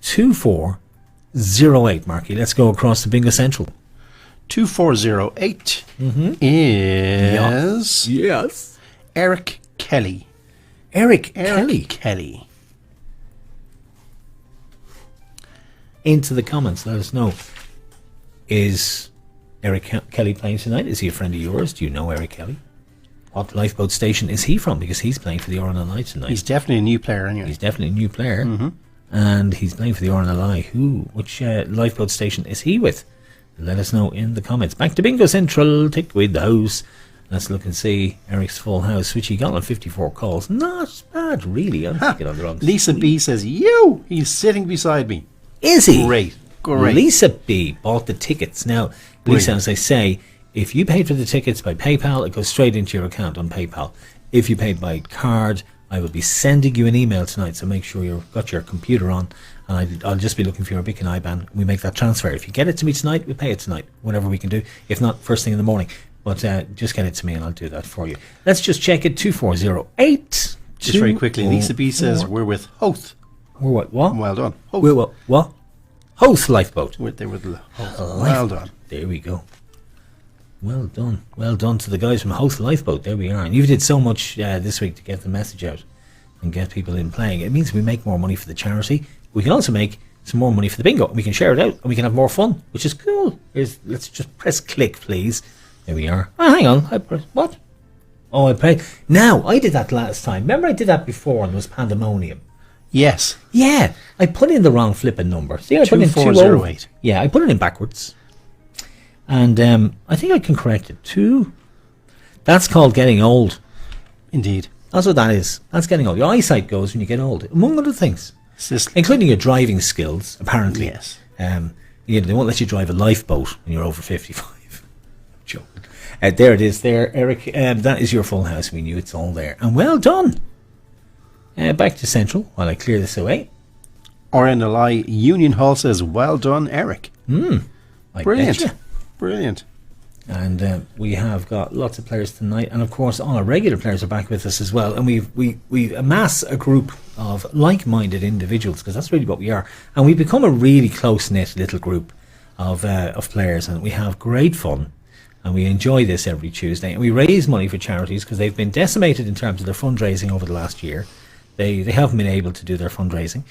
2408, Marky. Let's go across to Bingo Central. 2408 is yes, Eric Kelly. Eric Kelly. Into the comments, let us know. Is Eric Kelly playing tonight? Is he a friend of yours? Do you know Eric Kelly? What Lifeboat station is he from? Because he's playing for the Rnli tonight. He's definitely a new player anyway. He's definitely a new player. And he's playing for the Rnli. Which Lifeboat station is he with? Let us know in the comments. Back to Bingo Central. Take away the house. Let's look and see Eric's full house, which he got on 54 calls. Not bad, really. I'm thinking on the wrong. Lisa B says, he's sitting beside me. Is he? Great. Lisa B bought the tickets. Now, Lisa, as I say, if you paid for the tickets by PayPal, it goes straight into your account on PayPal. If you paid by card, I will be sending you an email tonight, so make sure you've got your computer on, and I'll just be looking for your BIC and IBAN. We make that transfer. If you get it to me tonight, we pay it tonight, whatever we can do. If not, first thing in the morning. But just get it to me and I'll do that for you. Let's just check it. 2408. Just very quickly, Lisa B says we're with Hoth. We're what? Well done. Hoth. We're what? Hoth Lifeboat. They were the Hoth. Well done. There we go. Well done. Well done to the guys from Hoth Lifeboat. There we are. And you did so much this week to get the message out and get people in playing. It means we make more money for the charity. We can also make some more money for the bingo. We can share it out and we can have more fun, which is cool. Let's just press click, please. There we are. Oh, hang on. What? Oh, I played. Now, I did that last time. Remember I did that before and it was pandemonium. Yes. Yeah. I put in the wrong flipping number. See, I put in 2408. Yeah, I put it in backwards. And I think I can correct it. 2. That's called getting old. Indeed. That's what that is. That's getting old. Your eyesight goes when you get old, among other things. Including your driving skills, apparently. Yes. They won't let you drive a lifeboat when you're over 55. Joke. There it is there, Eric. That is your full house. We knew it's all there. And well done. Back to Central while I clear this away. Rnli Union Hall says, well done, Eric. Brilliant. Brilliant. And we have got lots of players tonight, and of course all our regular players are back with us as well, and we amass a group of like-minded individuals, because that's really what we are, and we've become a really close-knit little group of players, and we have great fun, and we enjoy this every Tuesday, and we raise money for charities because they've been decimated in terms of their fundraising over the last year. They haven't been able to do their fundraising.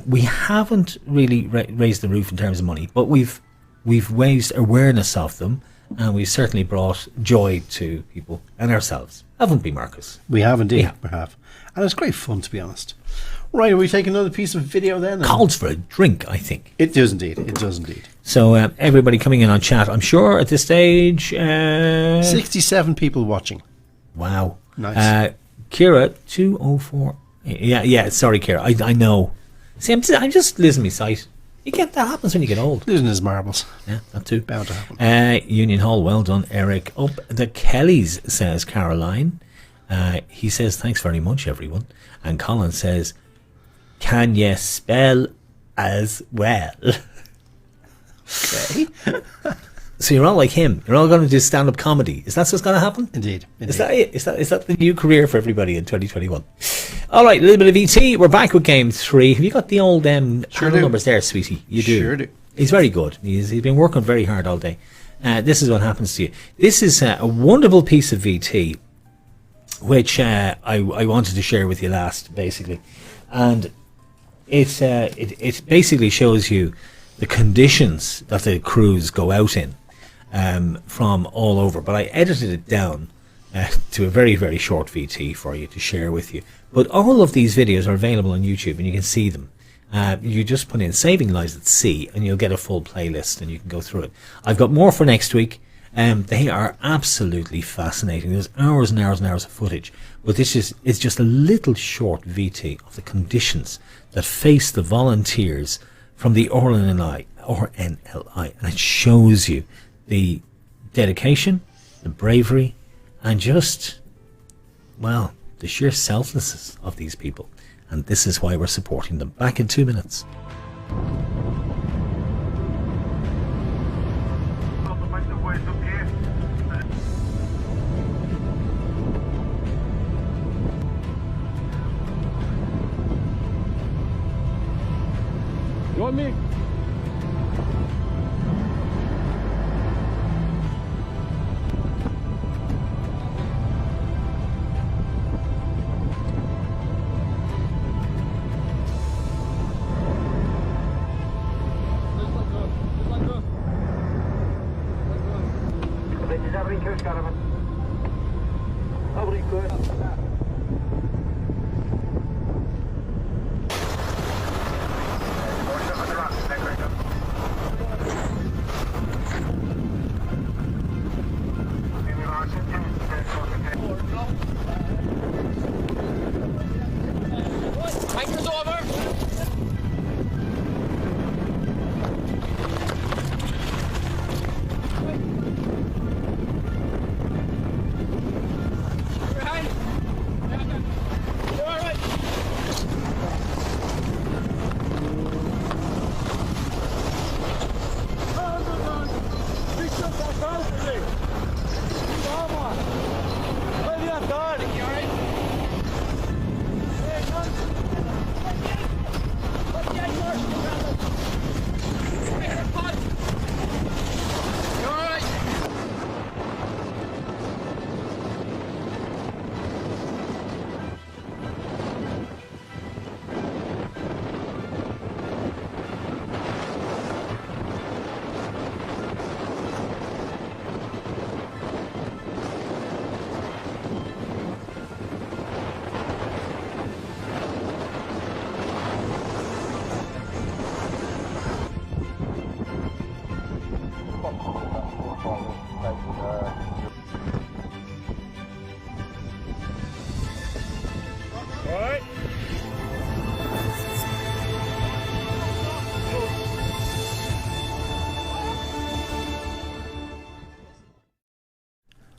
We haven't really raised the roof in terms of money, but we've raised awareness of them. And we've certainly brought joy to people and ourselves. Haven't we, Marcus? We have indeed. We have. And it's great fun, to be honest. Right, we take another piece of video then? Calls for a drink, I think. It does indeed. It does indeed. So everybody coming in on chat, I'm sure at this stage... 67 people watching. Wow. Nice. Kira, 204... Yeah, sorry, Kira. I know. See, I'm just losing my sight. That happens when you get old. Losing his marbles. Yeah, that too. Bound to happen. Union Hall, well done, Eric. Up the Kellys, says Caroline. He says, thanks very much, everyone. And Colin says, can you spell as well? Okay. So you're all like him. You're all going to do stand-up comedy. Is that what's going to happen? Indeed. Is that it? Is that the new career for everybody in 2021? All right, a little bit of ET. We're back with game 3. Have you got the old panel numbers there, sweetie? You do. Sure do. He's very good. He's been working very hard all day. This is what happens to you. This is a wonderful piece of VT, which I wanted to share with you last, basically. And it basically shows you the conditions that the crews go out in from all over. But I edited it down to a very, very short VT for you to share with you. But all of these videos are available on YouTube and you can see them. You just put in Saving Lives at Sea and you'll get a full playlist and you can go through it. I've got more for next week. They are absolutely fascinating. There's hours and hours and hours of footage. But this is just a little short VT of the conditions that face the volunteers from the RNLI, and it shows you the dedication, the bravery, and just, well, the sheer selflessness of these people. And this is why we're supporting them. Back in 2 minutes. You want me?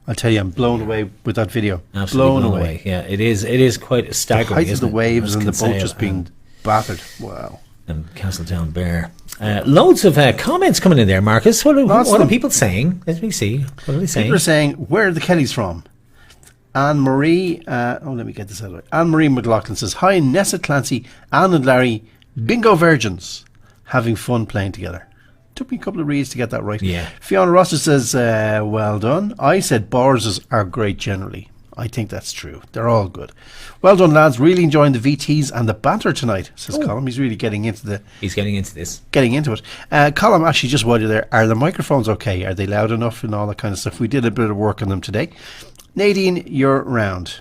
I'll tell you, I'm blown away with that video. Absolutely blown away. Yeah, it is quite staggering. The height of the waves and the boat just being battered. Wow. And Castletown Bear. Loads of comments coming in there, Marcus. What are people saying? Let me see. What are they saying? People are saying, where are the Kellys from? Anne-Marie, let me get this out of the way. Anne-Marie McLaughlin says, hi, Nessa Clancy, Anne and Larry, bingo virgins, having fun playing together. Took me a couple of reads to get that right. Yeah. Fiona Rosser says, well done. I said bars are great generally. I think that's true. They're all good. Well done, lads. Really enjoying the VTs and the banter tonight, says Colm. He's really getting into the... He's getting into this. Getting into it. Colm, actually, just while you're there, are the microphones okay? Are they loud enough and all that kind of stuff? We did a bit of work on them today. Nadine, you're round.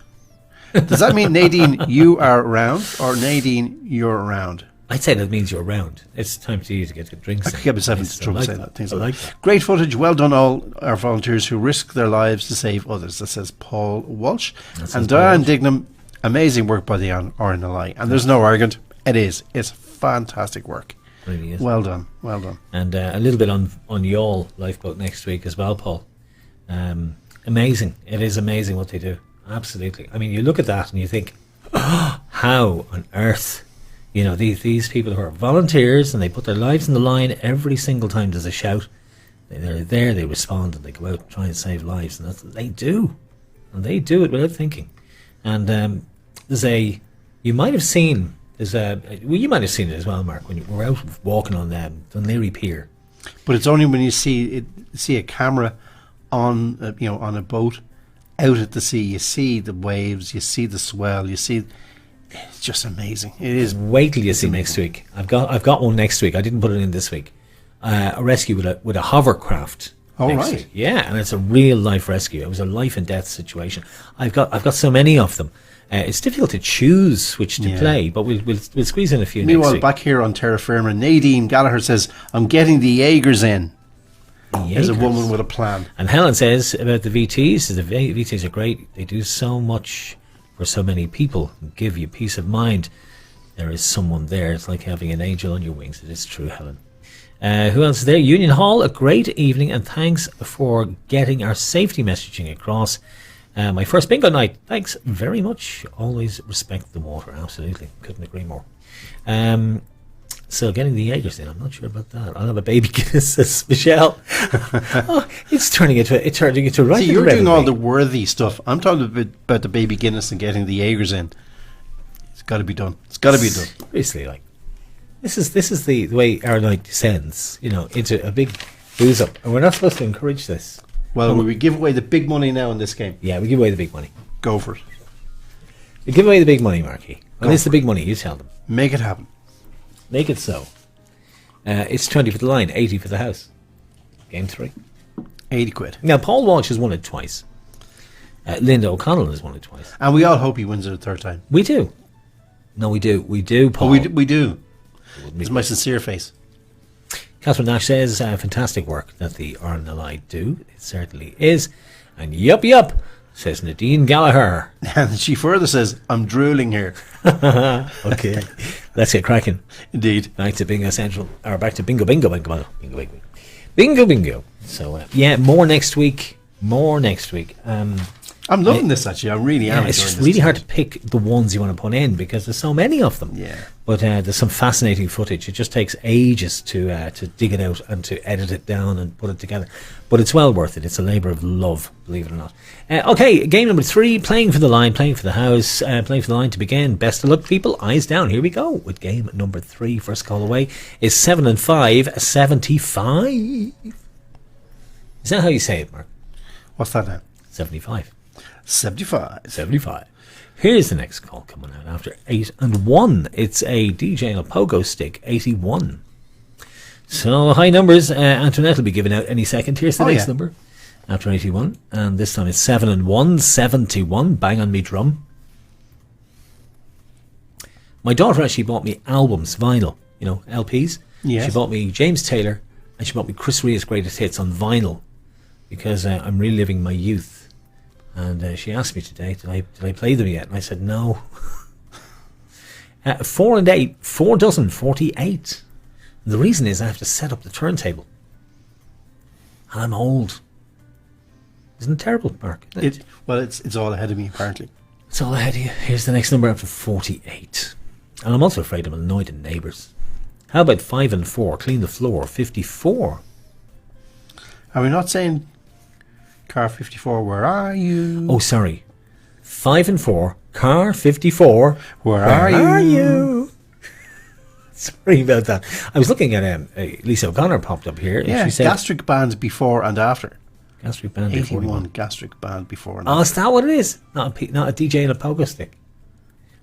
Does that mean, Nadine, you are round, or Nadine, you're round? I'd say that means you're round. It's time for you to get your drinks. I could get myself into trouble saying that. Things like that. Great footage. Well done, all our volunteers who risk their lives to save others. That says Paul Walsh. And Diane Dignam, amazing work by the RNLI. And there's no argument. It is. It's fantastic work. Really is. Well done. Well done. And a little bit on Yawl Lifeboat next week as well, Paul. Amazing. It is amazing what they do. Absolutely. I mean, you look at that and you think, oh, how on earth, you know, these people who are volunteers and they put their lives on the line every single time there's a shout. They're there, they respond, and they go out and try and save lives. And that's what they do. And they do it without thinking. And you might have seen, you might have seen it as well, Mark, when you were out walking on Dunleary Pier. But it's only when you see a camera on on a boat out at the sea. You see the waves, you see the swell, you see. It's just amazing. It is. Wait till you see next week. I've got one next week. I didn't put it in this week. A rescue with a hovercraft. Oh, next right. week. Yeah, and it's a real life rescue. It was a life and death situation. I've got so many of them. It's difficult to choose which to play, but we'll squeeze in a few. Meanwhile, next week. back here on terra firma, Nadine Gallagher says, "I'm getting the Jaegers in." There's a woman with a plan. And Helen says about the VTs, the VTs are great. They do so much for so many people and give you peace of mind. There is someone there. It's like having an angel on your wings. It is true, Helen. Who else is there? Union Hall, a great evening, and thanks for getting our safety messaging across. My first bingo night. Thanks very much. Always respect the water. Absolutely. Couldn't agree more. So getting the Jaegers in, I'm not sure about that. I'll have a baby Guinness, says Michelle. It's turning into right. See, you're doing all the worthy stuff. I'm talking about the baby Guinness and getting the Jaegers in. It's got to be done. It's got to be done. Seriously, like this is the way our night descends. Into a big booze up, and we're not supposed to encourage this. Well, we give away the big money now in this game. Yeah, we give away the big money. Go for it. We give away the big money, Marky. When it's the big money, you tell them. Make it happen. Make it so. It's 20 for the line, 80 for the house. Game 3. 80 quid. Now, Paul Walsh has won it twice. Linda O'Connell has won it twice. And we all hope he wins it a third time. We do. No, we do. We do, Paul. Oh, we do. It's my sincere face. Catherine Nash says, fantastic work that the Rnli do. It certainly is. And yup, says Nadine Gallagher. And she further says, I'm drooling here. Okay. Let's get cracking. Indeed. Back to Bingo Central. Or back to Bingo. Bingo. So, more next week. I'm loving this, actually. I really am. It's just really hard to pick the ones you want to put in because there's so many of them. Yeah. But there's some fascinating footage. It just takes ages to dig it out and to edit it down and put it together. But it's well worth it. It's a labour of love, believe it or not. Okay, game number 3, playing for the line, playing for the house, playing for the line to begin. Best of luck, people. Eyes down. Here we go with game number 3. First call away is 7 and 5, 75. Is that how you say it, Mark? What's that now? 75. 75. Here's the next call coming out after 8 and 1. It's a DJ on a pogo stick, 81. So high numbers. Antoinette will be giving out any second. Here's the next number after 81, and this time it's 7 and 1, 71. Bang on me drum. My daughter actually bought me albums, vinyl, LPs. Yes. She bought me James Taylor and she bought me Chris Rea's Greatest Hits on vinyl because I'm reliving my youth. And she asked me today, did I play them yet? And I said, no. 4 and 8, 4 dozen, 48. And the reason is I have to set up the turntable. And I'm old. Isn't it terrible, Mark? It's all ahead of me, apparently. It's all ahead of you. Here's the next number after 48. And I'm also afraid I'm annoyed at neighbours. How about 5 and 4, clean the floor, 54? Are we not saying... Car 54, where are you? Oh, sorry. 5 and 4, car 54. Where are you? Sorry about that. I was looking at Lisa O'Connor popped up here. Yeah, and she said, gastric band before and after. Gastric band 81 before. gastric band before and after. after. Is that what it is? Not a DJ and a pogo stick.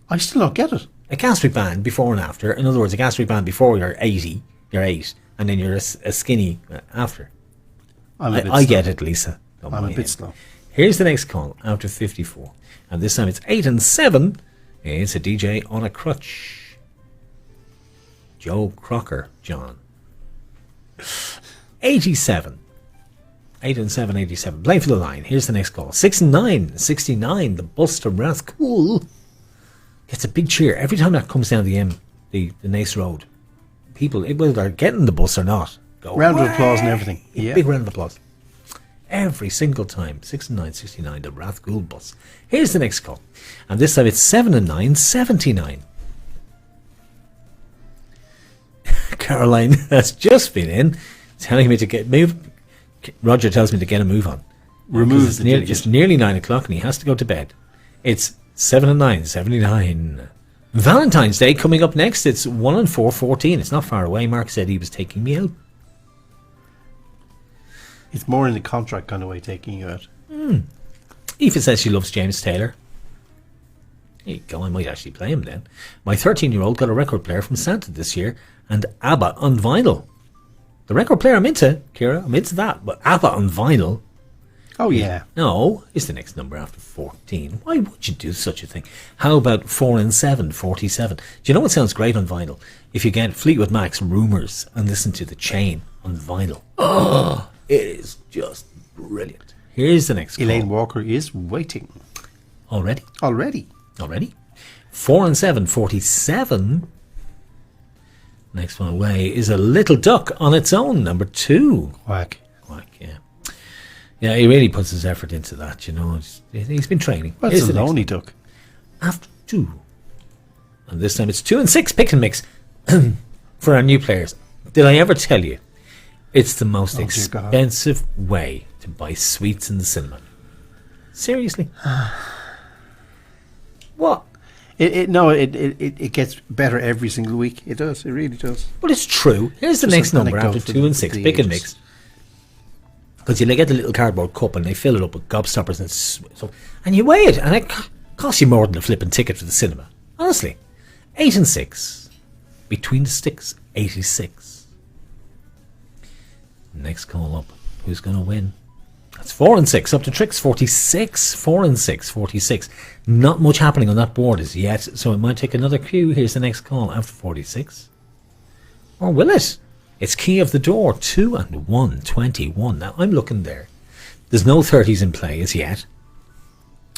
I still don't get it. A gastric band before and after. In other words, a gastric band before you're 80, you're 8, and then you're a skinny after. I get it, Lisa. I'm a bit slow. Here's the next call after 54. And this time it's 8 and 7. It's a DJ on a crutch. Joe Crocker, John. 87. 8 and 7, 87. Play for the line. Here's the next call. 6 and 9, 69. The bus to Rathcoole gets a big cheer every time that comes down the Nace Road. people, whether they're getting the bus or not, go Round of applause and everything. Yeah. Big round of applause. Every single time. 69.69, the Rathgould bus. Here's the next call. And this time it's 7 and 9, 79. Caroline has just been in telling me to get move. Roger tells me to get a move on. Remove the it's nearly 9 o'clock and he has to go to bed. It's 7 and 9, 79. Valentine's Day coming up next. It's 1 and 4, 14. It's not far away. Mark said he was taking me out. It's more in the contract kind of way, taking you out. Aoife says she loves James Taylor. There you go, I might actually play him then. My 13-year-old got a record player from Santa this year, and ABBA on vinyl. The record player I'm into, Ciara, I'm into that, but ABBA on vinyl. Oh, yeah. No, is the next number after 14. Why would you do such a thing? How about 4 and 7, 47? Do you know what sounds great on vinyl? If you get Fleetwood Mac's Rumours and listen to The Chain on vinyl. Oh, it is just brilliant. Here's the next Elaine call. Walker is waiting. Already? 4 and 7, 47. Next one away is A Little Duck on its own, number 2. Quack, yeah. Yeah, he really puts his effort into that, you know. He's been training. Well, it's a lonely duck. After 2. And this time it's 2 and 6, pick and mix for our new players. Did I ever tell you it's the most expensive way to buy sweets in the cinema? Seriously? What? It gets better every single week. It does. It really does. Well, it's true. Here's the next number after 2 and 6, pick and mix. Because you get the little cardboard cup and they fill it up with gobstoppers and you weigh it, and it costs you more than a flipping ticket for the cinema. Honestly. 8 and 6. Between the sticks, 86. Next call up. Who's going to win? That's 4 and 6. Up to tricks, 46. 4 and 6, 46. Not much happening on that board as yet, so it might take another cue. Here's the next call after 46. Or will it? It's key of the door, 2 and 1, 21. Now, I'm looking there. There's no 30s in play as yet.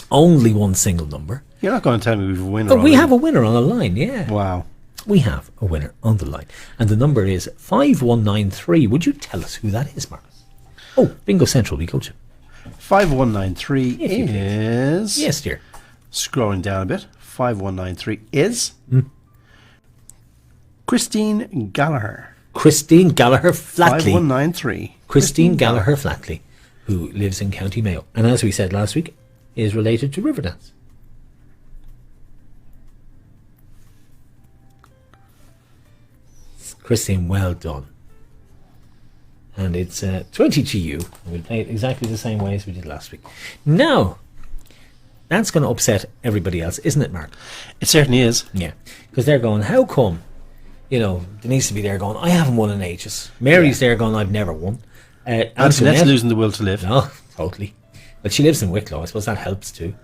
Only one single number. You're not going to tell me we have a winner. But we have a winner on the line, yeah. Wow. We have a winner on the line. And the number is 5193. Would you tell us who that is, Marcus? Oh, Bingo Central we go to. 5193 is... Yes, dear. Scrolling down a bit. 5193 is... Christine Gallagher. Christine Gallagher Flatley. 5193. Christine Gallagher Flatley, who lives in County Mayo. And as we said last week, is related to Riverdance. Christine, well done. And it's 20 to you. We'll play it exactly the same way as we did last week. Now, that's going to upset everybody else, isn't it, Mark? It certainly is. Yeah. Because they're going, how come? You know, Denise to be there going, I haven't won in ages. Mary's there going, I've never won. Antoinette's losing the will to live. No, totally. But she lives in Wicklow. I suppose that helps too.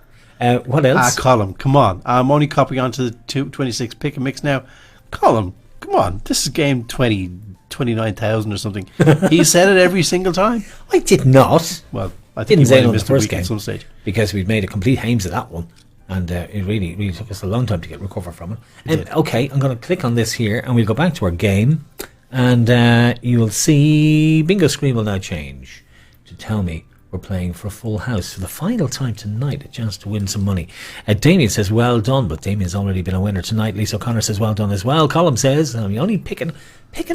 What else? Colin, come on. I'm only copying onto the 26 pick and mix now. Colin, come on. This is game 29,000 or something. He said it every single time. I did not. Well, I think didn't he say it might have on the missed a first week game at some stage. because we'd made a complete hames of that one. And it really took us a long time to recover from it. Okay, I'm going to click on this here and we'll go back to our game. And you'll see Bingo Screen will now change to tell me we're playing for a full house for the final time tonight, a chance to win some money. Damien says, well done, but Damien's already been a winner tonight. Lisa O'Connor says, well done as well. Colm says, I'm only pick and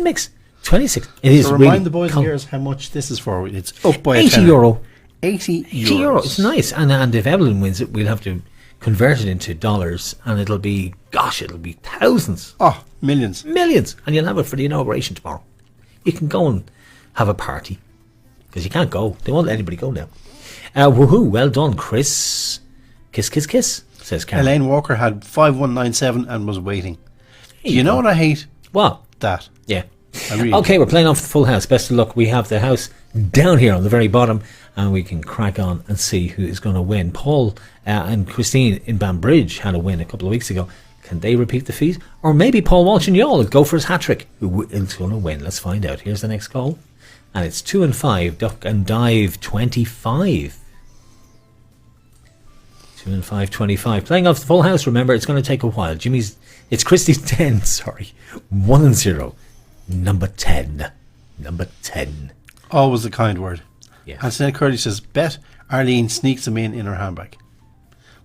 mix. 26. It is so really... remind the boys and girls how much this is for. It's up by €80. 80 €80. It's nice. And if Evelyn wins it, we'll have to convert it into dollars, and it'll be thousands. Oh, millions. And you'll have it for the inauguration tomorrow. You can go and have a party, because you can't go. They won't let anybody go now. Woohoo, well done, Chris. Kiss, kiss, kiss, says Karen. Elaine Walker had 5197 and was waiting. Do you know what I hate? What? That. Yeah. Really Okay, we're playing off the full house. Best of luck. We have the house down here on the very bottom, and we can crack on and see who is going to win. Paul and Christine in Banbridge had a win a couple of weeks ago. Can they repeat the feat? Or maybe Paul Walsh and Yall will go for his hat-trick. Who is going to win? Let's find out. Here's the next call. And it's 2 and 5. Duck and dive 25. 2 and 5, 25. Playing off the full house. Remember, it's going to take a while. It's Christie's 10. Sorry. 1 and 0. Number 10. Number 10. Always a kind word. Yeah. And Sinead Curley says, bet Arlene sneaks them in her handbag.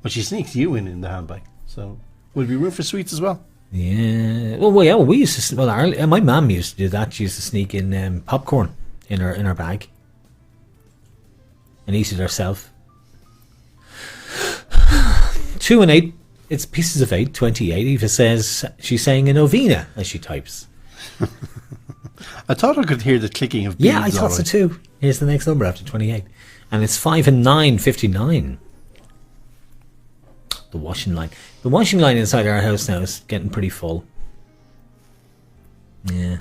Well, she sneaks you in the handbag. So, will there be room for sweets as well? Yeah. Well, yeah. Well, we used to. Well, my mum used to do that. She used to sneak in popcorn in her bag and eat it herself. 2 and 8. It's pieces of 8. 28. Eva says she's saying a novena as she types. I thought I could hear the clicking of beads. Yeah, I thought so too. Here's the next number after 28, and it's 5 and 9. 59. The washing line. The washing line inside our house now is getting pretty full. Yeah.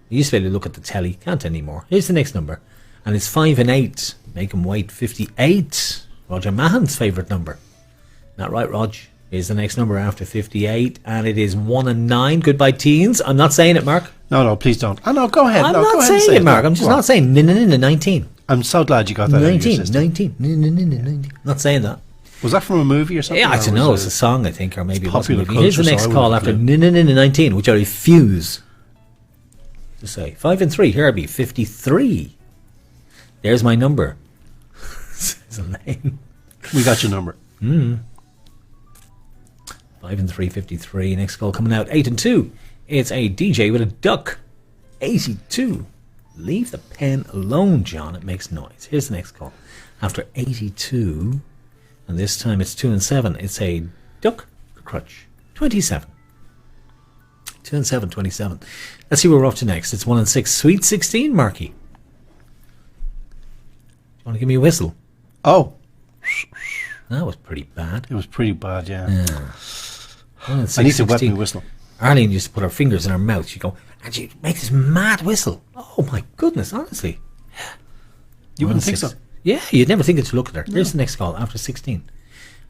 You used to be able to look at the telly. Can't anymore. Here's the next number. And it's 5 and 8. Make him wait. 58. Roger Mahan's favourite number. Not right, Rog. Here's the next number after 58. And it is 1 and 9. Goodbye, teens. I'm not saying it, Mark. No, please don't. Oh, no, go ahead. I'm go not ahead saying it, Mark. I'm just not saying 19. I'm so glad you got that 19. 19. Not saying that. Was that from a movie or something? Yeah, I don't know. It's a song, I think, or maybe it was a popular movie. Here's the culture, next so I call wouldn't after have 19, which I refuse to say. 5 and 3. Here I be 53. There's my number. Says Elaine. We got your number. 5 and 3, 53. Next call coming out 8 and 2. It's a DJ with a duck. 82. Leave the pen alone, John. It makes noise. Here's the next call after 82. And this time it's 2 and 7. It's a duck crutch. 27. 2 and 7, 27. Let's see where we're up to next. It's 1 and 6. Sweet 16, Marky. Do you want to give me a whistle? Oh. That was pretty bad. It was pretty bad, yeah. 1 and 6, I need to wet 16. my whistle. Arlene used to put her fingers in her mouth. She'd go, and she'd make this mad whistle. Oh my goodness, honestly. You 1 wouldn't and think 6. so. Yeah, you'd never think it to look at her. Here's the next call after 16.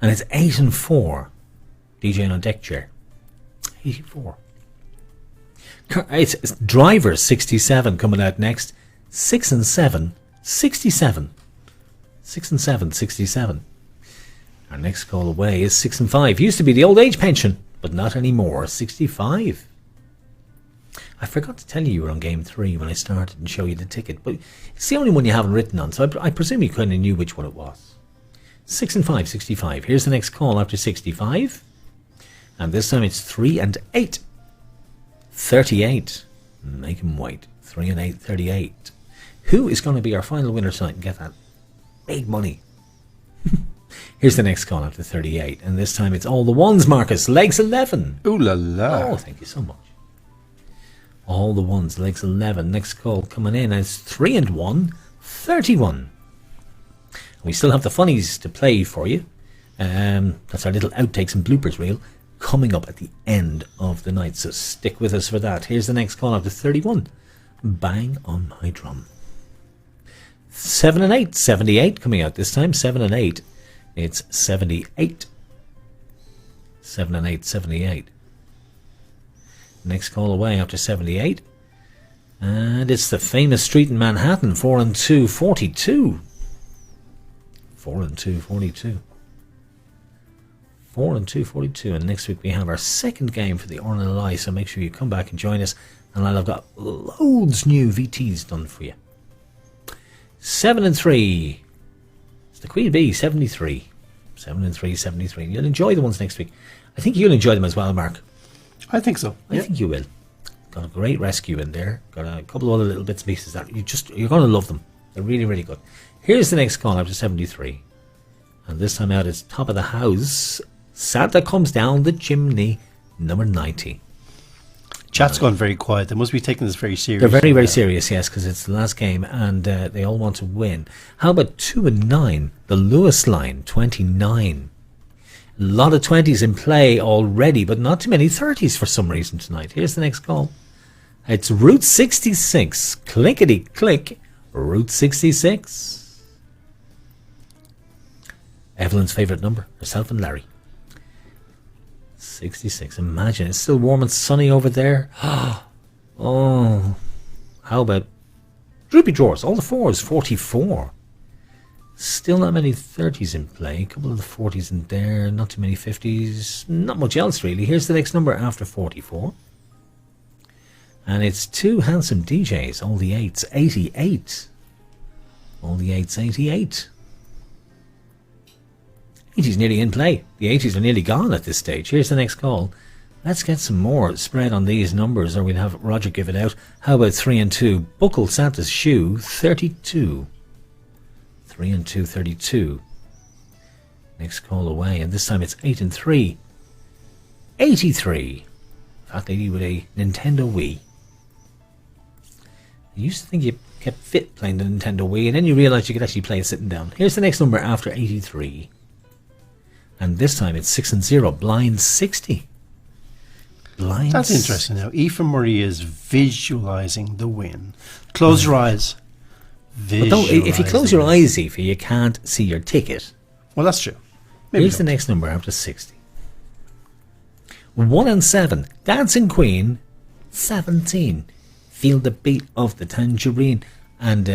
And it's 8 and 4. DJ on deck chair. 84. It's Drivers 67 coming out next. 6 and 7. 67. 6 and 7. 67. Our next call away is 6 and 5. Used to be the old age pension, but not anymore. 65. I forgot to tell you were on game 3 when I started and show you the ticket, but it's the only one you haven't written on, so I presume you kind of knew which one it was. 6 and 5, 65. Here's the next call after 65. And this time it's 3 and 8. 38. Make him wait. 3 and 8, 38. Who is going to be our final winner tonight and get that big money? Here's the next call after 38. And this time it's all the ones, Marcus. Legs 11. Ooh la la. Oh, thank you so much. All the ones, legs 11. Next call coming in is 3 and 1, 31. We still have the funnies to play for you. That's our little outtakes and bloopers reel coming up at the end of the night. So stick with us for that. Here's the next call after 31. Bang on my drum. 7 and 8, 78 coming out this time. 7 and 8. It's 78. 7 and 8, 78. Next call away after 78. And it's the famous street in Manhattan. 4 and 2, 42. 4 and 2, 42. 4 and 2, 42. And next week we have our second game for the Rnli. So make sure you come back and join us. And I've got loads new VTs done for you. 7 and 3. It's the Queen Bee, 73. 7 and 3, 73. You'll enjoy the ones next week. I think you'll enjoy them as well, Mark. I think so. I think you will. Got a great rescue in there. Got a couple of other little bits and pieces that you're going to love them. They're really, really good. Here's the next call after 73. And this time out it's top of the house. Santa comes down the chimney, number 90. Chat's gone very quiet. They must be taking this very seriously. They're very, very serious, yes, because it's the last game and they all want to win. How about 2 and 9? The Lewis line, 29. A lot of 20s in play already, but not too many 30s for some reason tonight. Here's the next call. It's Route 66. Clickety click. Route 66. Evelyn's favourite number. Herself and Larry. 66. Imagine, it's still warm and sunny over there. Oh. How about Droopy Drawers? All the 4s. 44. Still not many 30s in play. A couple of the 40s in there. Not too many 50s. Not much else, really. Here's the next number after 44. And it's two handsome DJs, all the 8s, 88. All the 8s, 88. 80's nearly in play. The 80's are nearly gone at this stage. Here's the next call. Let's get some more spread on these numbers, or we'll have Roger give it out. How about 3 and 2? Buckle Santa's shoe, 32. 3 and 2, 32. Next call away, and this time it's 8 and 3. 83. Fat lady with a Nintendo Wii. You used to think you kept fit playing the Nintendo Wii, and then you realised you could actually play it sitting down. Here's the next number after 83. And this time it's 6 and 0. Blind 60. Blind. That's interesting now. Aoife Murray is visualising the win. Close your eyes. If you close your eyes, Aoife, you can't see your ticket. Well, that's true. Maybe Here's the next number after 60. 1 and 7. Dancing Queen, 17. Feel the beat of the tangerine. And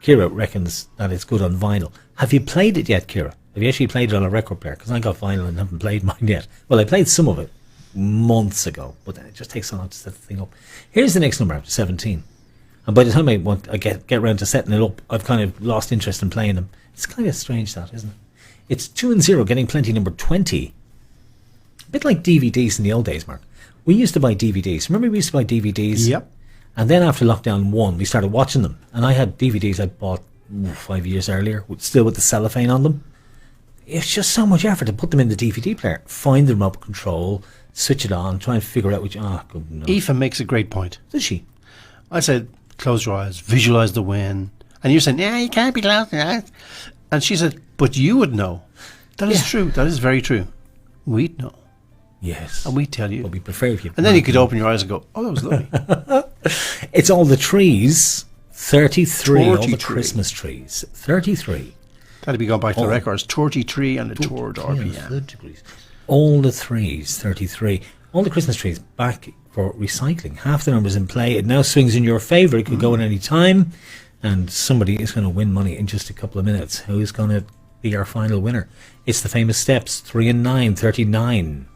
Kira reckons that it's good on vinyl. Have you played it yet, Kira? Have you actually played it on a record player? Because I got vinyl and haven't played mine yet. Well, I played some of it months ago, but it just takes so long to set the thing up. Here's the next number after 17. And by the time I get around to setting it up, I've kind of lost interest in playing them. It's kind of strange, that, isn't it? It's 2 and 0, getting plenty, number 20. A bit like DVDs in the old days, Mark. We used to buy DVDs. Remember we used to buy DVDs? Yep. And then after lockdown 1, we started watching them. And I had DVDs I bought 5 years earlier, still with the cellophane on them. It's just so much effort to put them in the DVD player. Find the remote control, switch it on, try and figure out which... good no. Aoife makes a great point. Does she? I said, close your eyes, visualise the win. And you're saying, yeah, you can't be closing your eyes. And she said, but you would know. That is true. That is very true. We'd know. Yes. And we'd tell you. But we prefer if you... And then you could open your eyes and go, oh, that was lovely. It's all the trees. 33. All the 33. Christmas trees. 33. That'd be going back to the records. 33 and a third RPM. All the threes, 33. All the Christmas trees back for recycling. Half the numbers in play. It now swings in your favour. It could go at any time. And somebody is going to win money in just a couple of minutes. Who's going to be our final winner? It's the famous steps. 3 and 9, 39.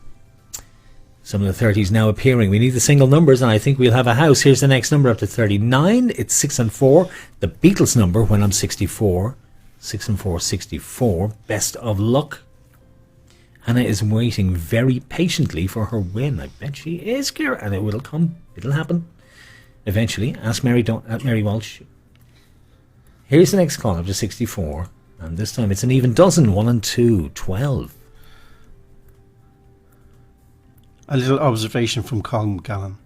Some of the 30s now appearing. We need the single numbers, and I think we'll have a house. Here's the next number after 39. It's 6 and 4. The Beatles number when I'm 64. 6 and 4, 64. Best of luck. Hannah is waiting very patiently for her win. I bet she is, Kira, and it will come. It'll happen eventually. Ask Mary Walsh. Here's the next call after 64, and this time it's an even dozen. 1 and 2, 12. A little observation from Colin Gallen,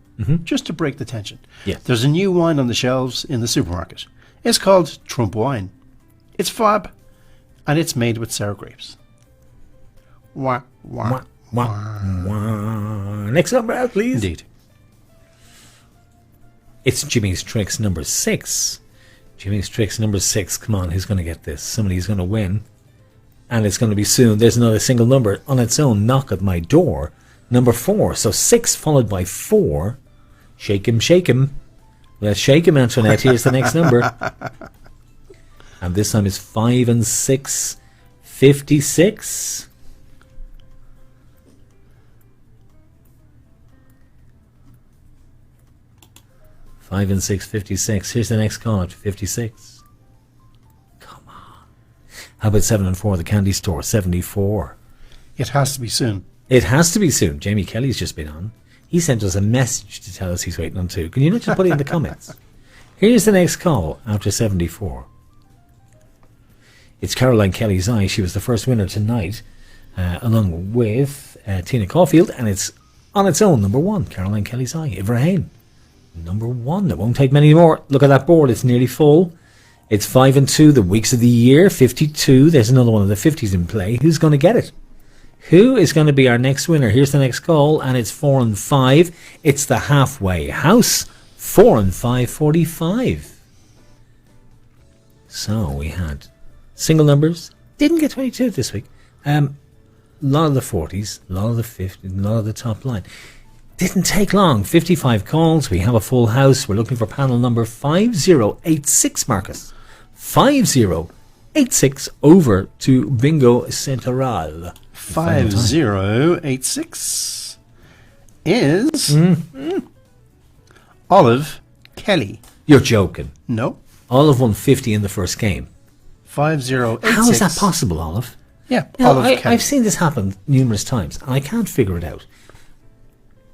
just to break the tension. Yeah. There's a new wine on the shelves in the supermarket. It's called Trump wine. It's fab, and it's made with sour grapes. Wah, wah, wah. Next number, please. Indeed. It's Jimmy's Tricks number 6. Jimmy's Tricks number 6. Come on, who's going to get this? Somebody's going to win. And it's going to be soon. There's another single number on its own. Knock at my door. Number 4. So 6 followed by 4. Shake him, shake him. Let's shake him, Antoinette. Here's the next number. And this time it's 5 and 6. 56. Five and 6, 56. Here's the next call after 56. Come on. How about 7 and 4, the candy store, 74. It has to be soon. It has to be soon. Jamie Kelly's just been on. He sent us a message to tell us he's waiting on 2. Can you not just put it in the comments? Here's the next call after 74. It's Caroline Kelly's Eye. She was the first winner tonight, along with Tina Caulfield, and it's on its own, number 1, Caroline Kelly's Eye. Ibrahim. Number 1. It won't take many more. Look at that board. It's nearly full. It's 5 and 2. The weeks of the year. 52. There's another one of the 50s in play. Who's going to get it? Who is going to be our next winner? Here's the next call, and it's 4 and 5. It's the halfway house. 4 and 5, 45. So we had single numbers. Didn't get 22 this week. A lot of the 40s, a lot of the 50s, a lot of the top line. Didn't take long. 55 calls. We have a full house. We're looking for panel number 5086, Marcus. 5086 over to Bingo Central. 5086 is Olive Kelly. You're joking. No. Olive won 50 in the first game. 5086. How is that possible, Olive? Yeah, You know, Olive Kelly. I've seen this happen numerous times, and I can't figure it out.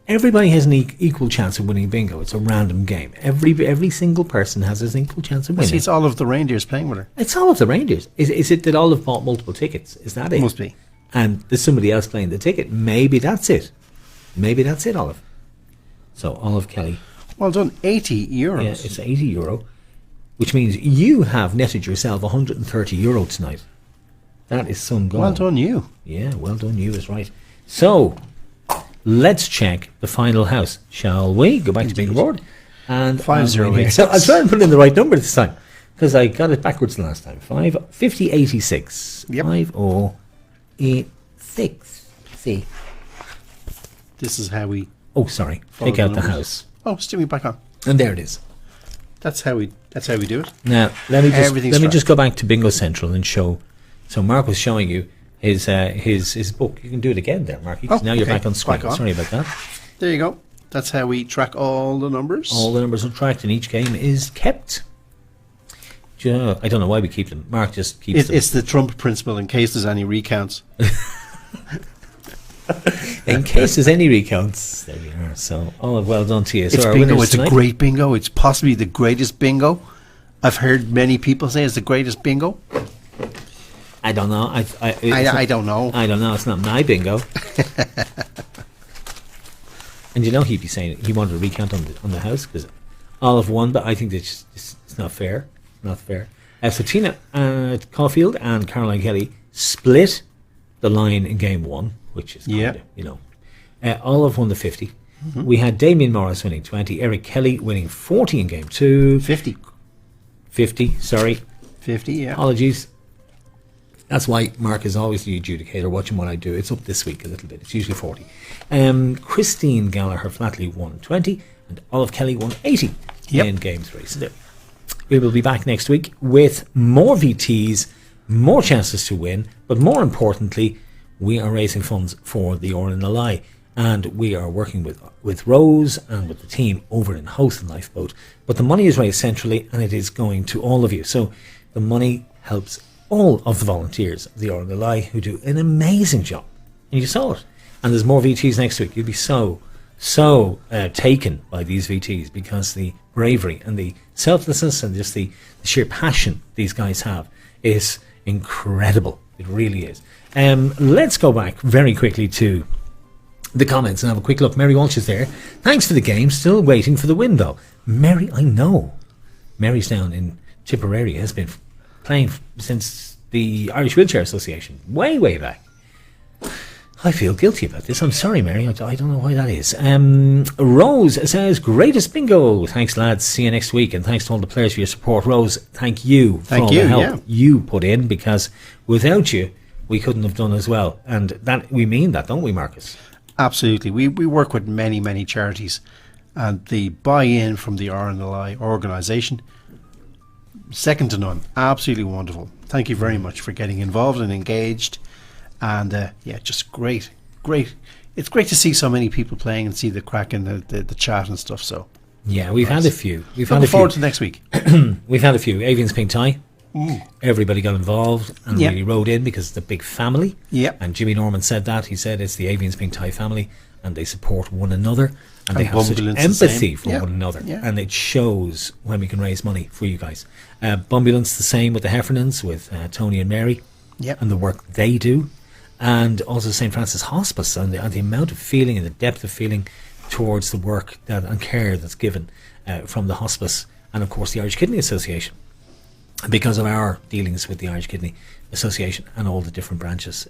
Everybody has an equal chance of winning bingo. It's a random game. Every single person has an equal chance of Well, winning. see, it's Olive the reindeers playing with her. It's Olive the reindeers. Is it that Olive bought multiple tickets? Is that it? Must be. And there's somebody else playing the ticket. Maybe that's it. Maybe that's it, Olive. So, Olive Kelly. Well done. €80. Yeah, it's €80, which means you have netted yourself €130 tonight. That is some goal. Well done, you. Yeah, well done, you is right. So, let's check the final house, shall we? Go back to Bingo Board. And 5086. So I'll try and put in the right number this time, because I got it backwards the last time. 5086. Yep. 5086. See. This is how we... Oh, sorry. follow Take out the numbers. house. Oh, stick me back on. And there it is. That's how we do it. Now, let me Everything's just tracked. go back to Bingo Central and show. So Mark was showing you his book. You can do it again there, Mark. Oh, now you're okay. back on screen. Back on. Sorry about that. There you go. That's how we track all the numbers. All the numbers are tracked, and each game is kept. I don't know why we keep them. Mark just keeps them. It's the Trump principle in case there's any recounts. In case there's any recounts, there you are. So, well done to you. It's So our bingo. winners It's a tonight- great bingo. It's possibly the greatest bingo. I've heard many people say it's the greatest bingo. I don't know. I don't know. I don't know. It's not my bingo. And you know he'd be saying he wanted a recount on the house because Olive won, but I think it's not fair. Not fair. So Tina Caulfield and Caroline Kelly split the line in game one, which is kind of, you know. Olive won the 50. Mm-hmm. We had Damien Morris winning 20, Eric Kelly winning 40 in game two. 50. 50, sorry. 50, yeah. Apologies. That's why Mark is always the adjudicator, watching what I do. It's up this week a little bit. It's usually 40. Christine Gallagher flatly won 20, and Olive Kelly won 80 in game three. So we will be back next week with more VTs, more chances to win, but more importantly, we are raising funds for the Rnli, and we are working with Rose and with the team over in House and Lifeboat. But the money is raised centrally, and it is going to all of you. So the money helps all of the volunteers of the Rnli who do an amazing job. And you saw it. And there's more VTs next week. You'll be so taken by these VTs because the bravery and the selflessness and just the sheer passion these guys have is incredible. It really is. Let's go back very quickly to the comments and have a quick look. Mary Walsh is there. Thanks for the game. Still waiting for the win, though. Mary, I know. Mary's down in Tipperary, has been playing since the Irish Wheelchair Association, way back. I feel guilty about this. I'm sorry, Mary. I don't know why that is. Rose says, greatest bingo. Thanks, lads. See you next week. And thanks to all the players for your support. Rose, thank you for all the help you put in, because without you, we couldn't have done as well. And that we mean that, don't we, Marcus? Absolutely. We work with many charities, and the buy-in from the Rnli organisation, second to none. Absolutely wonderful. Thank you very much for getting involved and engaged. And just great. It's great to see so many people playing and see the crack in the chat and stuff. So yeah, we've had a few. Looking forward to next week. We've had a few. Avian's Pink Tie. Everybody got involved and really rode in because it's a big family. Yeah. And Jimmy Norman said that. He said it's the Avian's Pink Tie family, and they support one another, and they have such empathy for one another. Yeah. And it shows when we can raise money for you guys. Bumbulance the same with the Heffernans, with Tony and Mary, and the work they do. And also St. Francis Hospice and the amount of feeling and the depth of feeling towards the work and care that's given from the hospice, and of course the Irish Kidney Association, because of our dealings with the Irish Kidney Association and all the different branches.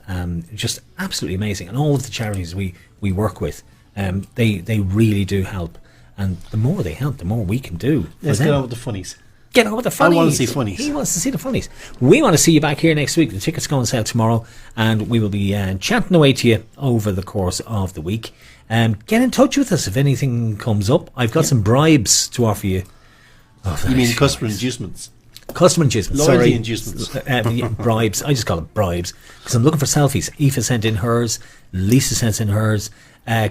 Just absolutely amazing. And all of the charities we work with, they really do help. And the more they help, the more we can do. Let's get on with the funnies. Get on with the funnies. I want to see funnies. He wants to see the funnies. We want to see you back here next week. The tickets go on sale tomorrow, and we will be chatting away to you over the course of the week. Get in touch with us if anything comes up. I've got some bribes to offer you. You mean customer inducements? Customer inducements. Loyalty inducements. Bribes. I just call it bribes because I'm looking for selfies. Aoife sent in hers. Lisa sent in hers.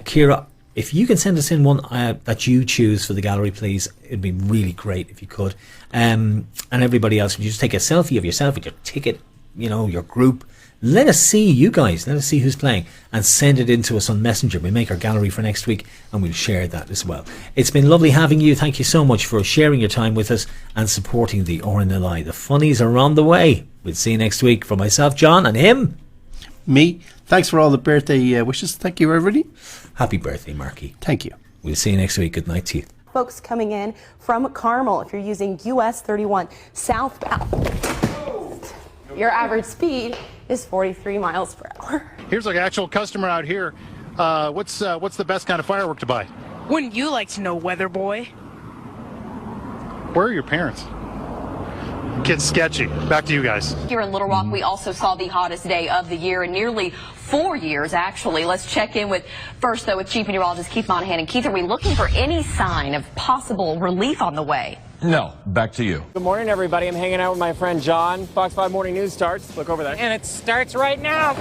Ciara If you can send us in one that you choose for the gallery, please, it'd be really great if you could. And everybody else, would you just take a selfie of yourself with your ticket, your group. Let us see you guys. Let us see who's playing and send it in to us on Messenger. We'll make our gallery for next week and we'll share that as well. It's been lovely having you. Thank you so much for sharing your time with us and supporting the Rnli. The funnies are on the way. We'll see you next week. For myself, John, and him, me. Thanks for all the birthday wishes. Thank you, everybody. Happy birthday, Marky. Thank you. We'll see you next week. Good night to you. Folks coming in from Carmel, if you're using US 31 southbound, your average speed is 43 miles per hour. Here's an actual customer out here. What's the best kind of firework to buy? Wouldn't you like to know, weather boy? Where are your parents? Gets sketchy. Back to you guys. Here in Little Rock, we also saw the hottest day of the year in nearly 4 years, actually. Let's check in with Chief Meteorologist Keith Monahan. And Keith, are we looking for any sign of possible relief on the way? No, back to you. Good morning, everybody. I'm hanging out with my friend John. Fox 5 Morning News starts. Look over there. And it starts right now.